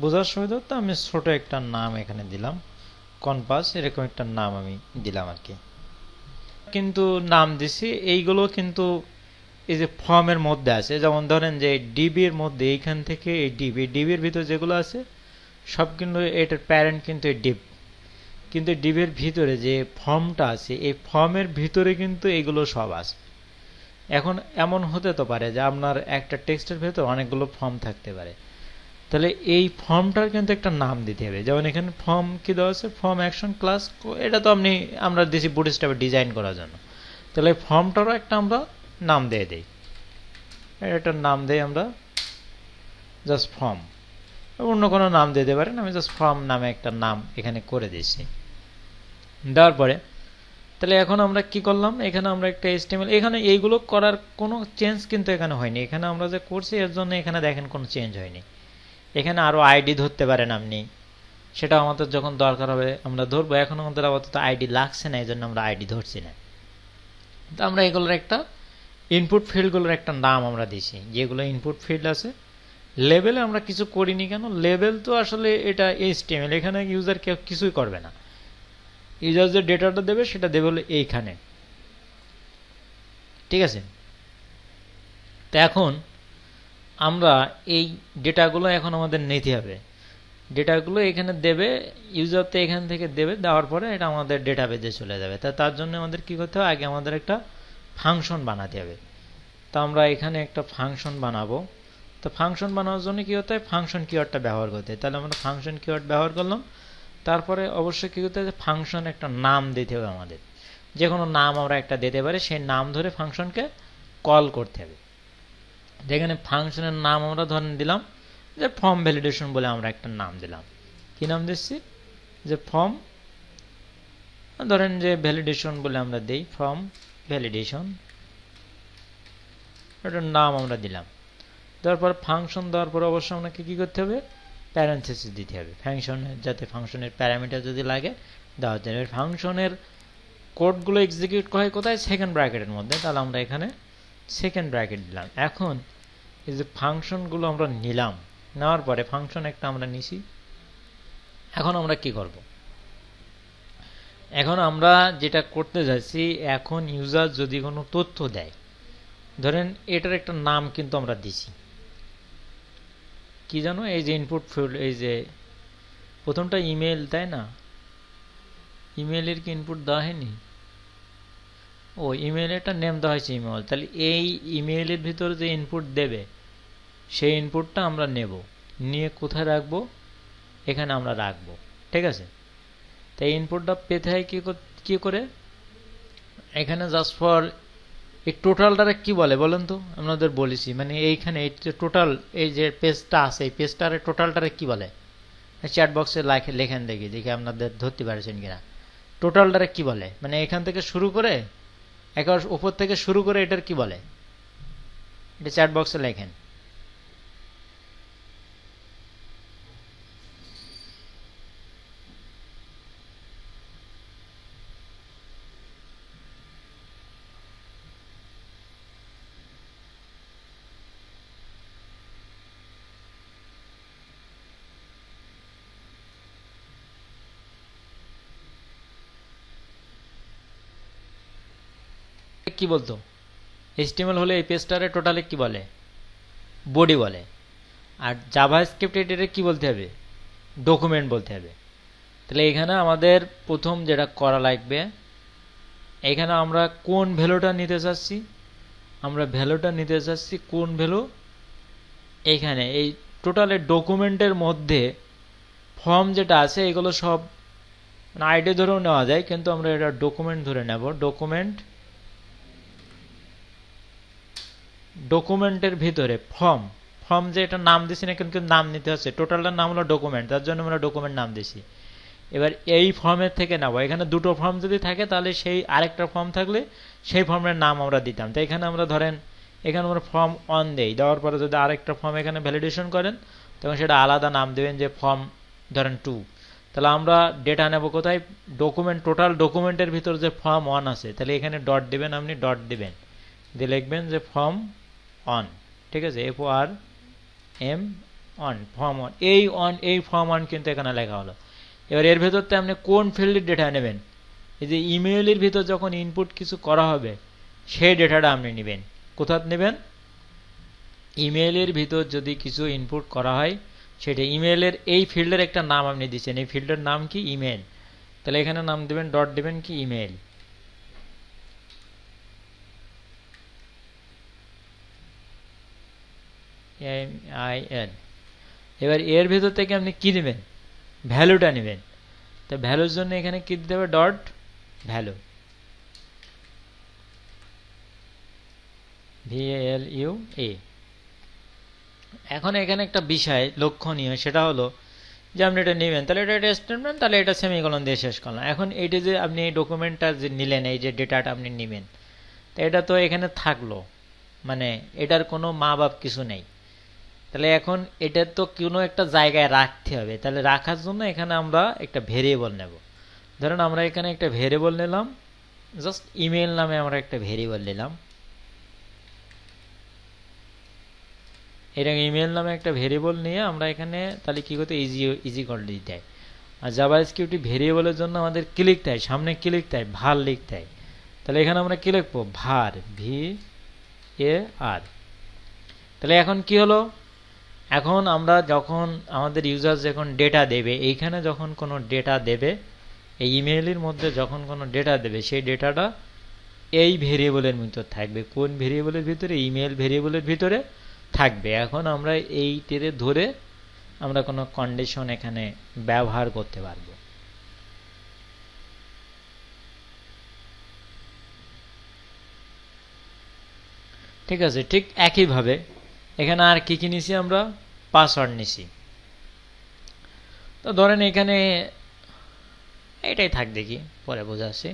বোঝার সুবিধা তো আমি ছোট একটা নাম এখানে দিলাম কনপাস, এরকম একটা নাম আমি দিলাম আর কি। কিন্তু নাম দিছি এইগুলো কিন্তু এই যে ফর্মের মধ্যে আছে, যেমন ধরেন যে ডিবির মধ্যে এইখান থেকে এই ডিবির ভিতরে যেগুলো আছে সব কিন্তু এটার প্যারেন্ট কিন্তু এই ডিব, কিন্তু ডিবের ভিতরে যে ফর্মটা আছে এই ফর্মের ভিতরে কিন্তু এগুলো সব আছে। এখন এমন হতে তো পারে যে আপনার একটা টেক্সটের ভেতর অনেকগুলো ফর্ম থাকতে পারে, তাহলে এই ফর্মটার কিন্তু একটা নাম দিতে হবে। যেমন এখানে ফর্ম কি দেওয়া আছে, ফর্ম অ্যাকশন ক্লাস, এটা তো আমরা দিয়েছি বুটস্ট্র্যাপে ডিজাইন করার জন্য, তাহলে ফর্মটারও একটা আমরা নাম দিয়ে দিই, এটার নাম দেই আমরা জাস্ট ফর্ম, অন্য কোনো নাম দিতে পারেন, আমি জাস্ট ফর্ম নামে একটা নাম এখানে করে দিয়েছি। দেওয়ার পরে তাহলে এখন আমরা কি করলাম, এখানে আমরা একটা HTML, এখানে এইগুলো করার কোনো চেঞ্জ কিন্তু এখানে হয়নি, এখানে আমরা যে করছি এর জন্য এখানে দেখেন কোনো চেঞ্জ হয়নি। এখানে আরো আইডি ধরতে পারেন আপনি, সেটা আমাদের যখন দরকার হবে আমরা ধরবো, এখন আমাদের আপাতত আইডি লাগছে না, এই জন্য আমরা আইডি ধরছি না। তো আমরা এগুলোর একটা ইনপুট ফিল্ডগুলোর একটা নাম আমরা দিছি, যেগুলো ইনপুট ফিল্ড আছে। লেবেলে আমরা কিছু করিনি কেন, লেবেল তো আসলে এটা HTML, এখানে ইউজার কেউ কিছুই করবে না, ইউজার যে ডেটাটা দেবে সেটা দেবে হলো এইখানে। ঠিক আছে, তো এখন আমরা এই ডেটাগুলো এখন আমাদের নিতে হবে, ডেটাগুলো এখানে দেবে ইউজার, তো এখান থেকে দেবে, দেওয়ার পরে এটা আমাদের ডেটাবেজে চলে যাবে। তার জন্য আমাদের কি করতে হবে, আগে আমাদের একটা ফাংশন বানাতে হবে। তো আমরা এখানে একটা ফাংশন বানাবো, তো ফাংশন বানানোর জন্য কি হতে হয়, ফাংশন কিওয়ার্ডটা ব্যবহার করতে হয়। তাহলে আমরা ফাংশন কিওয়ার্ড ব্যবহার করলাম, তারপরে অবশ্যই কি করতে হবে, ফাংশন একটা নাম দিতে হবে আমাদের, যে কোনো নাম আমরা একটা দিতে পারি, সেই নাম ধরে ফাংশনকে কল করতে হবে। যেখানে ফাংশনের নাম আমরা ধরেন দিলাম যে ফর্ম ভ্যালিডেশন বলে আমরা একটা নাম দিলাম, কি নাম দিচ্ছি, যে ফর্ম, ধরেন যে ভ্যালিডেশন বলে আমরা দেই, ফর্ম ভ্যালিডেশন, এটার নাম আমরা দিলাম। তারপর ফাংশন দেওয়ার পর অবশ্যই আমাকে কি করতে হবে, প্যারেনথেসিস দিতে হবে ফাংশনের, যাতে ফাংশনের প্যারামিটার যদি লাগে দেওয়া যায়। ফাংশনের কোডগুলো এক্সিকিউট হয় কোথায়, সেকেন্ড ব্র্যাকেটের মধ্যে, তাহলে আমরা এখানে সেকেন্ড ব্র্যাকেট দিলাম। এখন এই যে ফাংশনগুলো আমরা নিলাম, নেওয়ার পরে ফাংশন একটা আমরা নিছি, এখন আমরা কি করব, এখন আমরা যেটা করতে যাচ্ছি, এখন ইউজার যদি কোনো তথ্য দেয়, ধরেন এটার একটা নাম কিন্তু আমরা দিছি, কি জানো, এই যে ইনপুট ফিল্ড, এই যে প্রথমটা ইমেল, তাই না, ইমেলের কি ইনপুট দেওয়া হয়নি, ও ইমেল একটা নেম দেওয়া হয়েছে ইমেল, তাহলে এই ইমেলের ভিতরে যে ইনপুট দেবে সেই ইনপুটটা আমরা নেব, নিয়ে কোথায় রাখবো, এখানে আমরা রাখবো। ঠিক আছে, তাই ইনপুটটা পেতে হয় কি করে, এখানে জাস্ট ফর এই টোটালটারে কি বলে বলেন তো, আপনাদের বলেছি, মানে এইখানে এই যে টোটাল, এই যে পেজটা আছে এই পেজটারে টোটালটারে কি বলে, চ্যাট বক্সে লেখেন দেখি আপনাদের ধরতে পারছেন কিনা, টোটালটারে কি বলে, মানে এখান থেকে শুরু করে একেবারে উপর থেকে শুরু করে এটার কি বলে, এটা চ্যাট বক্সে লেখেন। কি বলতো, এইচটিএমএল হলে এই পেজটারে টোটালি কি বলে, বডি বলে। আর জাভাস্ক্রিপ্ট এটারে কি বলতে হবে, ডকুমেন্ট বলতে হবে। তাহলে এখানে আমাদের প্রথম যেটা করা লাগবে, এখানে আমরা কোন ভ্যালুটা নিতে চাচ্ছি, আমরা ভ্যালুটা নিতে চাচ্ছি কোন ভ্যালু, এইখানে এই টোটালের ডকুমেন্টের মধ্যে ফর্ম যেটা আছে এগুলো সব আইডি ধরেও নেওয়া যায়, কিন্তু আমরা এটা ডকুমেন্ট ধরে নেব। ডকুমেন্টের ভিতরে ফর্ম যে এটা নাম দিছি না, কিন্তু নাম নিতে হচ্ছে, টোটালটার নাম হলো ডকুমেন্ট, তার জন্য আমরা ডকুমেন্ট নাম দিছি। এবার এই ফর্মের থেকে নেব, এখানে দুটো ফর্ম যদি থাকে তাহলে সেই আরেকটা ফর্ম থাকলে সেই ফর্মের নাম আমরা দিতাম। তো এখানে আমরা ধরেন এখানে আমরা ফর্ম 1 দেই, দেওয়ার পরে যদি আরেকটা ফর্ম এখানে ভ্যালিডেশন করেন তখন সেটা আলাদা নাম দেবেন, যে ফর্ম ধরেন 2। তাহলে আমরা ডেটা নেব কোথায়, ডকুমেন্ট, টোটাল ডকুমেন্টের ভিতর যে ফর্ম 1 আছে, তাহলে এখানে ডট দিবেন, আপনি ডট দিবেন, দিয়ে লিখবেন যে ফর্ম 1, ঠিক আছে, FORM 1, ফর্ম 1, এই ফর্ম 1 কিন্তু এখানে লেখা হলো। এবার এর ভেতরতে আপনি কোন ফিল্ডের ডেটা নেবেন, এই যে ইমেইলের ভিতর যখন ইনপুট কিছু করা হবে সেই ডেটাটা আপনি নেবেন। কোথায় নেবেন, ইমেইলের ভিতর যদি কিছু ইনপুট করা হয় সেটা ইমেইলের এই ফিল্ডের একটা নাম আপনি দিচ্ছেন, এই ফিল্ডের নাম কি, ইমেইল। তাহলে এখানে নাম দিবেন, ডট দিবেন কি, ইমেইল। MIL। এবার এর ভিতর থেকে আপনি কি নেবেন, ভ্যালুটা নেবেন। তো ভ্যালুর জন্য এখানে কি দিতে হবে, ডট ভ্যালু, VALUA। এখন এখানে একটা বিষয় লক্ষণীয়, সেটা হলো যে আপনি এটা নেবেন, তাহলে এটা স্টেটমেন্ট, তাহলে এটা সেমিকোলন দিয়ে শেষ করলাম। এখন এইটা যে আপনি এই ডকুমেন্টটা যে নিলেন, এই যে ডেটাটা আপনি নেবেন, তো এটা তো এখানে থাকলো, মানে এটার কোনো মা বাপ কিছু নেই। তাহলে এখন এটা তো কোনো একটা জায়গায় রাখতে হবে, তাহলে রাখার জন্য এখানে আমরা একটা ভেরিয়েবল নেব। ধরেন আমরা এখানে একটা ভেরিয়েবল নিলাম, জাস্ট ইমেল নামে আমরা একটা ভেরিয়েবল নিলাম, এটা ইমেল নামে একটা ভেরিয়েবল নিয়ে আমরা এখানে তাহলে কি করতে, ইজি করে দিতে হয়। আর জাভাস্ক্রিপ্ট ভেরিয়েবলের জন্য আমাদের কি লিখতে হয়, সামনে কি লিখতে হয়, var লিখতে হয়। তাহলে এখানে আমরা কি লিখবো, var, VAR। তাহলে এখন কি হলো, এখন আমরা যখন আমাদের ইউজার যখন ডেটা দেবে, এইখানে যখন কোনো ডেটা দেবে, এই ইমেইলের মধ্যে যখন কোনো ডেটা দেবে, সেই ডেটাটা এই ভেরিয়েবলের ভিতর থাকবে। কোন ভেরিয়েবলের ভিতরে, ইমেইল ভেরিয়েবলের ভিতরে থাকবে। এখন আমরা এইটিরে ধরে আমরা কোনো কন্ডিশন এখানে ব্যবহার করতে পারবো। ঠিক আছে, ঠিক একইভাবে এখানে আর কি কি নিছি, আমরা পাসওয়ার্ড নিছি। তো ধরেন এখানে এটাই থাক, দেখি পরে বোঝাচ্ছি।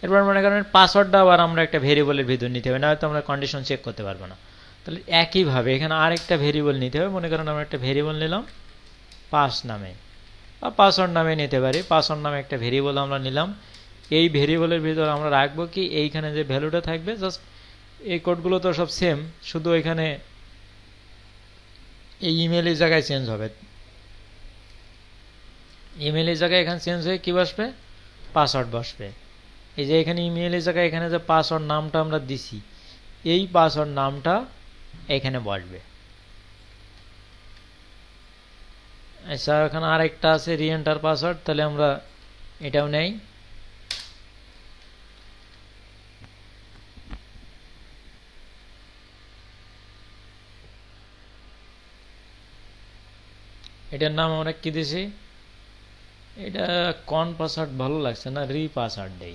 এরপর মনে করেন পাসওয়ার্ডটা আবার আমরা একটা ভেরিয়েবলের ভিতর নিতে হবে, না হয়তো আমরা কন্ডিশন চেক করতে পারবো না। তাহলে একইভাবে এখানে আরেকটা ভেরিয়েবল নিতে হবে। মনে করেন আমরা একটা ভেরিয়েবল নিলাম পাস নামে, বা পাসওয়ার্ড নামে নিতে পারি। পাসওয়ার্ড নামে একটা ভেরিয়েবল আমরা নিলাম, এই ভেরিয়েবলের ভিতর আমরা রাখবো কি, এইখানে যে ভ্যালুটা থাকবে, জাস্ট এই কোডগুলো তো সব সেম, শুধু এখানে এই ইমেইলের জায়গায় চেঞ্জ হবে। ইমেইলের জায়গায় এখানে চেঞ্জ হয়ে কি বসবে, পাসওয়ার্ড বসবে। এই যে এখানে ইমেইলের জায়গায় এখানে যে পাসওয়ার্ড নামটা আমরা দিছি, এই পাসওয়ার্ড নামটা এখানে বসবে। আচ্ছা, এখানে আরেকটা আছে রিএন্টার পাসওয়ার্ড, তাহলে আমরা এটাও নেই। এটার নাম আমরা কি দিছি, এটা কন পাসওয়ার্ড ভালো লাগছে না, রি পাসওয়ার্ড দেই,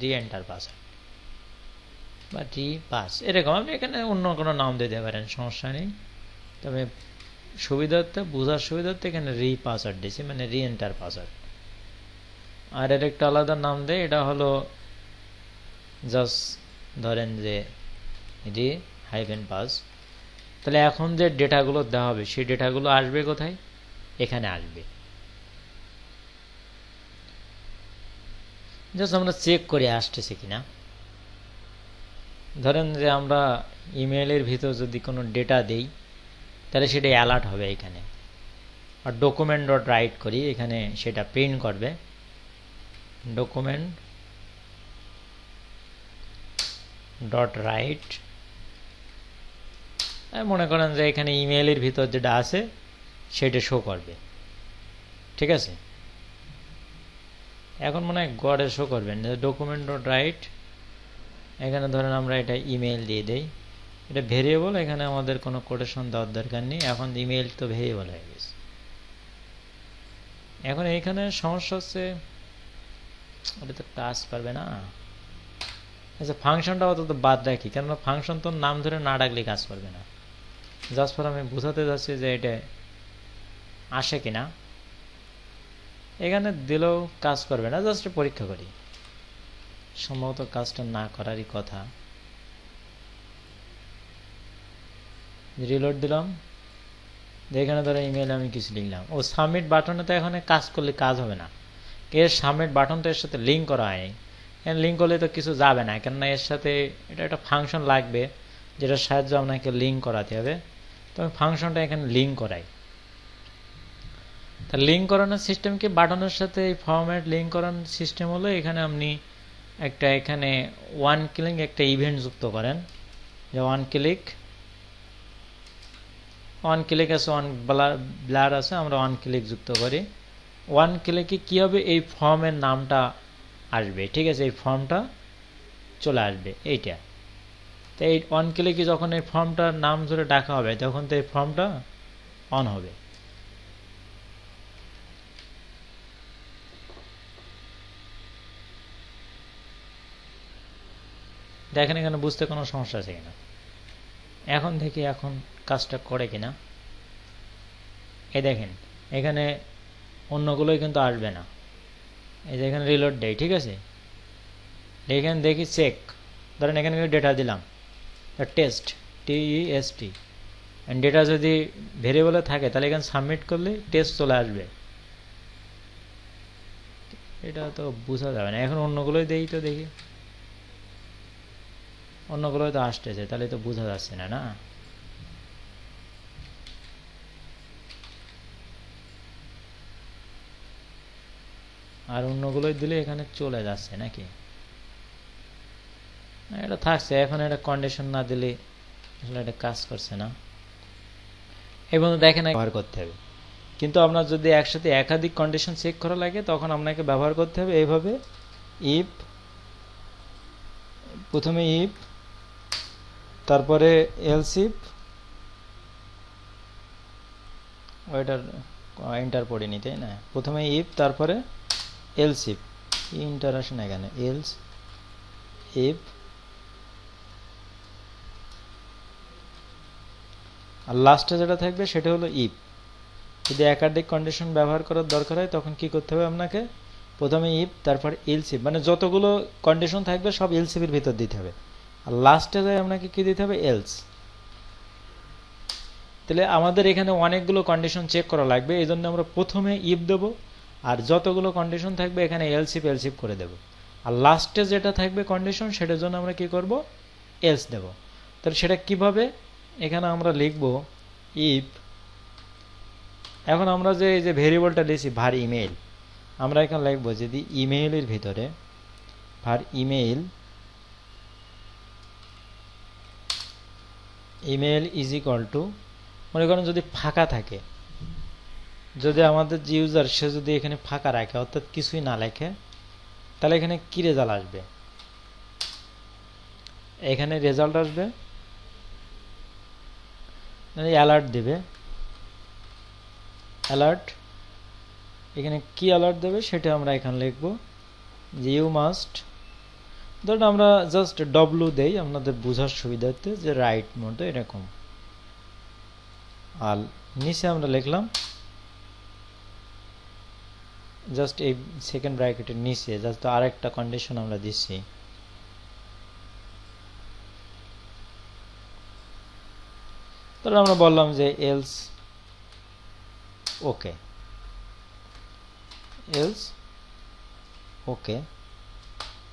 রিএন্টার পাসওয়ার্ড বা রি পাস, এরকম। আপনি এখানে অন্য কোনো নাম দিতে পারেন, সমস্যা নেই। তবে সুবিধার্থে, বোঝার সুবিধার্থে এখানে রি পাসওয়ার্ড দিয়েছি, মানে রিএন্টার পাসওয়ার্ড। আর এর একটা আলাদা নাম দেয়, এটা হলো জাস্ট ধরেন যে রি হাইফেন পাস। তাহলে এখন যে ডেটাগুলো দেওয়া হবে সেই ডেটাগুলো আসবে কোথায়, এখানে আসবে। জাস্ট আমরা চেক করে আসতেছে কিনা। ধরেন যে আমরা ইমেইলের ভিতর যদি কোনো ডেটা দেই, তাহলে সেটা অ্যালার্ট হবে এখানে। আর ডকুমেন্ট ডট রাইট করি, এখানে সেটা প্রিন্ট করবে ডকুমেন্ট ডট রাইট, মনে করেন যে এখানে ইমেইলের ভিতর যেটা আছে সেটা শো করবে, ঠিক আছে। এখন মনে হয় গড়ে শো করবেন ডকুমেন্ট ডট রাইট, এখানে ধরেন আমরা এটা ইমেইল দিয়ে দেই, এটা ভেরিয়েবল, এখানে আমাদের কোনো কোটেশন দেওয়ার দরকার নেই, এখন ইমেইল তো ভেরিয়েবল হয়ে গেছে। এখন এইখানে সমস্যা হচ্ছে ওটা তো কাজ পারবে না। আচ্ছা ফাংশনটা অত বাদ রাখি, কেননা ফাংশন তো নাম ধরে না ডাকলে কাজ পারবে না। জাস্ট ফর আমি বোঝাতে যাচ্ছি যে এটা আসে কিনা, এখানে দিলেও কাজ করবে না, জাস্ট পরীক্ষা করি, সম্ভবত কাজটা না করারই কথা। রিলোড দিলাম, এখানে ধরো ইমেল আমি কিছু লিখলাম, ও সাবমিট বাটনে তো এখানে কাজ করলে কাজ হবে না, এর সাবমিট বাটন তো এর সাথে লিঙ্ক করা হয়নি, লিঙ্ক করলে তো কিছু যাবে না, কেননা এর সাথে এটা একটা ফাংশন লাগবে যেটার সাহায্যে আপনাকে লিঙ্ক করাতে হবে। তো আমি ফাংশনটা এখানে লিঙ্ক করাই। তা লিঙ্ক করানোর সিস্টেম কি, বাটনের সাথে এই ফরম্যাট লিঙ্ক করানোর সিস্টেম হলো এখানে আপনি একটা এখানে ওয়ান ক্লিক একটা ইভেন্ট যুক্ত করেন, যে ওয়ান ক্লিক আছে, ওয়ান ব্লার আছে, আমরা ওয়ান ক্লিক যুক্ত করি। ওয়ান ক্লিকে কি হবে, এই ফর্মের নামটা আসবে, ঠিক আছে, এই ফর্মটা চলে আসবে এইটা। তো এই ওয়ান ক্লিকে যখন এই ফর্মটার নাম ধরে ডাকা হবে তখন তো এই ফর্মটা অন হবে। দেখেন এখানে বুঝতে কোনো সমস্যা আছে কিনা, এখন দেখি এখন কাজটা করে কিনা। এই দেখেন এখানে অন্যগুলোই কিন্তু আসবে না, এই যে এখানে রিলোড দেয়, ঠিক আছে, এখানে দেখি চেক, ধরেন এখানে ডেটা দিলাম টেস্ট TEST, ডেটা যদি ভেরিয়েবলে থাকে তাহলে এখানে সাবমিট করলে টেস্ট চলে আসবে, এটা তো বোঝা যাবে না। এখন অন্যগুলোই দেই তো দেখি, অন্যগুলোই তো আসতেছে, তাহলে তো বোঝা যাচ্ছে না, না আর অন্যগুলোই দিলে এখানে চলে যাচ্ছে নাকি, এটা থাকছে। এখন এটা কন্ডিশন না দিলে আসলে এটা কাজ করছে না, এবং দেখেন ব্যবহার করতে হবে। কিন্তু আপনার যদি একসাথে একাধিক কন্ডিশন চেক করা লাগে তখন আপনাকে ব্যবহার করতে হবে এইভাবে, ইফ, প্রথমে ইফ, তারপরে এলস ইফ, ওইটার ইন্টার পড়িনি তাই না, প্রথমে ইফ তারপরে এলস ইফ, ইন্টার আসে না এখানে, এলস ইফ, আর লাস্টে যেটা থাকবে সেটা হলো ইফ। যদি একাধিক কন্ডিশন ব্যবহার করার দরকার হয় তখন কি করতে হবে আপনাকে, প্রথমে ইফ তারপর এলস ইফ, মানে যতগুলো কন্ডিশন থাকবে সব এলস ইফের ভিতর দিতে হবে, আর লাস্টে যায় আপনাকে কি দিতে হবে, এলস। তাহলে আমাদের এখানে অনেকগুলো কন্ডিশন চেক করা লাগবে, এই জন্য আমরা প্রথমে ইফ দেব, আর যতগুলো কন্ডিশন থাকবে এখানে এলস ইফ করে দেব, আর লাস্টে যেটা থাকবে কন্ডিশন সেটার জন্য আমরা কি করব, এলস দেব। তাহলে সেটা কিভাবে, এখানে আমরা লিখব ইফ, এখন আমরা যে এই যে ভেরিয়েবলটা দিয়েছি var ইমেইল, আমরা এখানে লিখব যদি ইমেইলের ভিতরে var email is equal two, মনে করেন যদি ফাঁকা থাকে, যদি আমাদের যে ইউজার সে যদি এখানে ফাঁকা রাখে অর্থাৎ কিছুই না লেখে, তাহলে এখানে কি রেজাল্ট আসবে, এখানে রেজাল্ট আসবে অ্যালার্ট দেবে, অ্যালার্ট, এখানে কি অ্যালার্ট দেবে সেটা আমরা এখানে লিখব যে ইউ মাস্ট, ধরুন আমরা জাস্ট ডব্লু দেই আপনাদের বোঝার সুবিধার্থে, যে রাইট মতো এরকম, আর নিচে আমরা লিখলাম জাস্ট এই সেকেন্ড ব্র্যাকেটের নিচে জাস্ট আরেকটা কন্ডিশন আমরা দিচ্ছি, তাহলে আমরা বললাম যে এলস ওকে, এলস ওকে,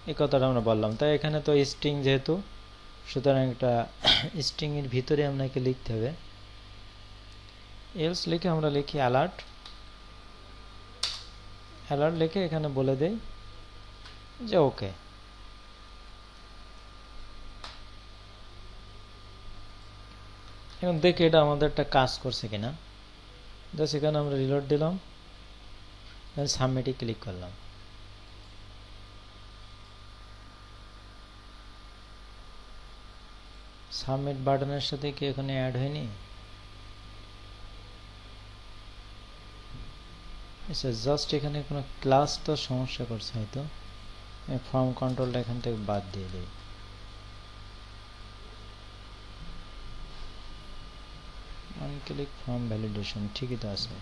এই কথাটা আমরা বললাম। তাই এখানে তো স্ট্রিং যেহেতু, সুতরাং একটা স্ট্রিং এর ভিতরে আপনাকে লিখতে হবে, এলস লিখে আমরা লিখি অ্যালার্ট, অ্যালার্ট লিখে এখানে বলে দেই যে ওকে। এখন দেখি এটা আমাদের একটা কাজ করছে কিনা। জাস্ট এখানে আমরা রিলোড দিলাম, দেন সাবমিটে ক্লিক করলাম। সাবমিট বাটনের সাথে কি এখানে অ্যাড হয়নি? আচ্ছা, জাস্ট এখানে কোনো ক্লাস তো সমস্যা করছে হয়তো। ফর্ম কন্ট্রোলটা এখান থেকে বাদ দিয়ে দিই। ক্লিক ফর্ম ভ্যালিডেশন, ঠিকই তো আছে।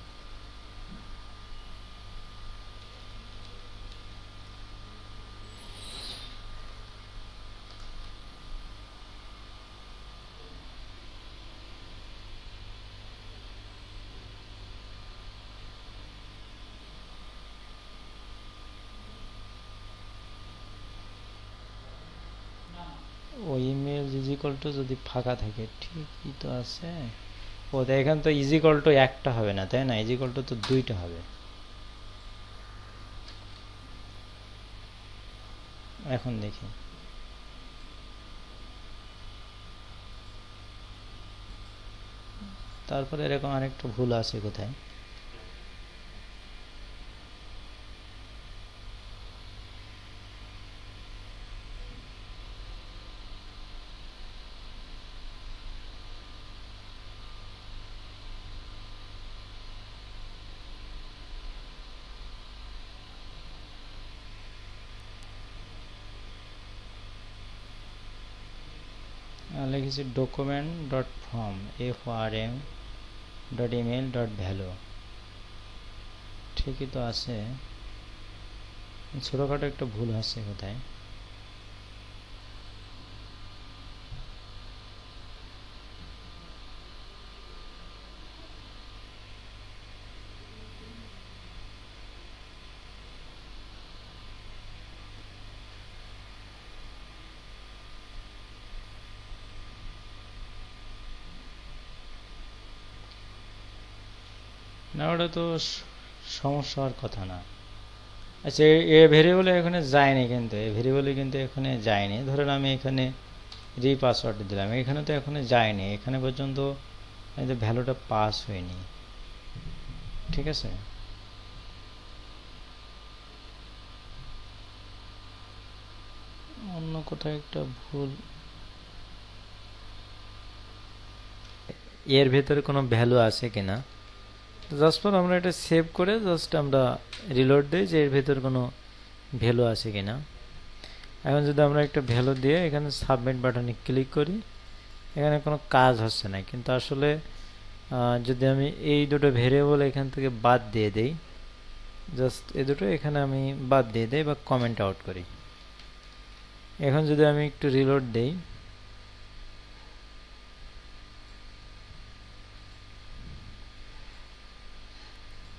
ও ইমেল ইজিকল টু যদি ফাঁকা থাকে, ঠিকই তো আছে। ও এখানে তো ইজিকল টু একটা হবে না, তাই না? ইজিকল টু তো দুইটা হবে। এখন দেখি, তারপরে এরকম আরেকটা ভুল আছে কোথায়? লিখেছি document dot form FRM dot email dot value, ঠিকই তো আছে। ছোটখাটো একটা ভুল আছে কোথায়? না, ওটা তো সমস্যা হওয়ার কথা না। আচ্ছা, এ ভেরিয়েবলে এখানে যায়নি, কিন্তু এ ভেরিয়েবলে কিন্তু এখানে যায়নি। ধরেন আমি এখানে পাসওয়ার্ড দিলাম, এখানে তো এখানে যায়নি, এখানে পর্যন্ত ভ্যালুটা পাস হয়নি। ঠিক আছে, অন্য কোথাও একটা ভুল। এর ভেতরে কোনো ভ্যালু আছে কিনা, জাস্ট ফর আমরা এটা সেভ করে জাস্ট আমরা রিলোড দিই যে এর ভেতর কোনো ভ্যালু আছে কিনা। এখন যদি আমরা একটা ভ্যালু দিয়ে এখানে সাবমিট বাটনে ক্লিক করি, এখানে কোনো কাজ হচ্ছে না। কিন্তু আসলে যদি আমি এই দুটো ভেরিয়েবল এখান থেকে বাদ দিয়ে দেই, জাস্ট এই দুটো এখানে আমি বাদ দিয়ে দেই বা কমেন্ট আউট করি, এখন যদি আমি একটু রিলোড দেই,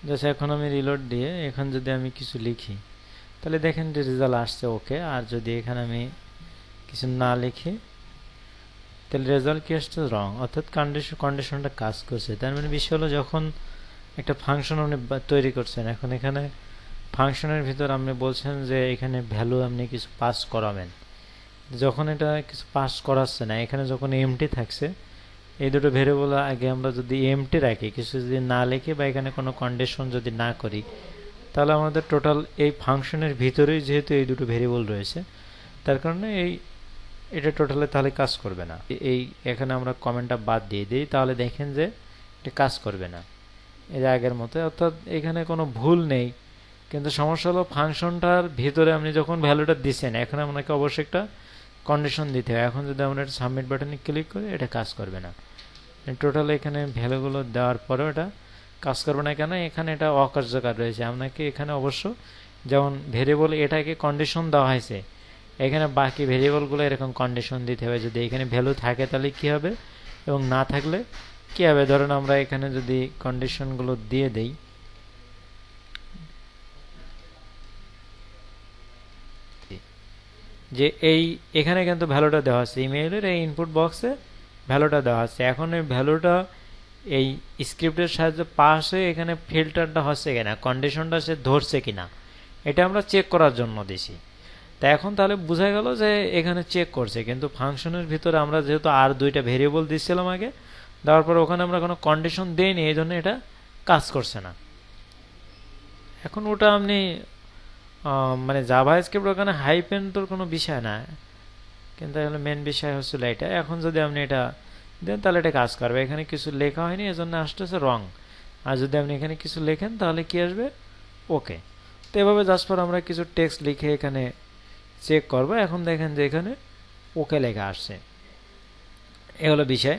জাস্ট এখন আমি রিলোড দিয়ে এখন যদি আমি কিছু লিখি, তাহলে দেখেন যে রেজাল্ট আসছে ওকে। আর যদি এখানে আমি কিছু না লিখি, তাহলে রেজাল্ট কি আসছে? রং, অর্থাৎ কন্ডিশনটা কাজ করছে। তার মানে বিষয় হলো, যখন একটা ফাংশন আপনি তৈরি করছেন, এখন এখানে ফাংশনের ভিতর আপনি বলছেন যে এখানে ভ্যালু আপনি কিছু পাস করাবেন, যখন এটা কিছু পাস করাচ্ছে না, এখানে যখন এমটি থাকছে, এই দুটো ভেরিয়েবল আগে আমরা যদি এমটি রাখি, কিছু যদি না লিখি বা এখানে কোনো কন্ডিশন যদি না করি, তাহলে আমাদের টোটাল এই ফাংশনের ভিতরেই যেহেতু এই দুটো ভেরিয়েবল রয়েছে, তার কারণে এটা টোটালে তাহলে কাজ করবে না। এই এখানে আমরা কমেন্টটা বাদ দিয়ে দিই, তাহলে দেখেন যে এটা কাজ করবে না এর আগের মতো, অর্থাৎ এখানে কোনো ভুল নেই। কিন্তু সমস্যা হলো, ফাংশনটার ভিতরে আপনি যখন ভ্যালুটা দিচ্ছেন, এখন আপনাকে অবশ্যই একটা কন্ডিশন দিতে হয়। এখন যদি আমরা এটা সাবমিট বাটনে ক্লিক করি, এটা কাজ করবে না। টোটাল এখানে ভ্যালুগুলো দেওয়ার পরেও এটা কাজ করবে না। কেন? এখানে এটা অকার্যকর রয়েছে। আপনাকে এখানে অবশ্য যেমন ভেরিয়েবল এটাকে কন্ডিশন দেওয়া হয়েছে, এখানে বাকি ভেরিয়েবলগুলো এরকম কন্ডিশন দিতে হবে। যদি এখানে ভ্যালু থাকে তাহলে কি হবে, এবং না থাকলে কি হবে। ধরুন আমরা এখানে যদি কন্ডিশনগুলো দিয়ে দেই, যে এখানে কিন্তু ভ্যালুটা দেওয়া আছে, ইমেইলের এই ইনপুট বক্সে ভ্যালুটা দেওয়া আছে। এখন এই ভ্যালুটা এই স্ক্রিপ্টের সাহায্যে পাস হয়ে এখানে ফিল্টারটা হচ্ছে কিনা, কন্ডিশনটা সে ধরছে কিনা, এটা আমরা চেক করার জন্য দিছি। তা এখন তাহলে বোঝা গেল যে এখানে চেক করছে, কিন্তু ফাংশনের ভিতরে আমরা যেহেতু আর দুইটা ভেরিয়েবল দিচ্ছিলাম আগে, দেওয়ার পর ওখানে আমরা কোনো কন্ডিশন দেইনি, এই জন্য এটা কাজ করছে না। এখন ওটা আপনি মানে জাভা স্ক্রিপ্ট ওখানে হাইপেন তোর কোনো বিষয় না, কিন্তু আসলে মেন বিষয় হচ্ছিল এটা। এখন যদি আপনি এটা দেন তাহলে এটা কাজ করবে। এখানে কিছু লেখা হয়নি, এজন্য আসতেছে রং। আর যদি আপনি এখানে কিছু লেখেন তাহলে কি আসবে? ওকে। তো এভাবে জাস্ট পর আমরা কিছু টেক্সট লিখে এখানে চেক করব। এখন দেখেন যে এখানে ওকে লেখা আসছে। এ হলো বিষয়।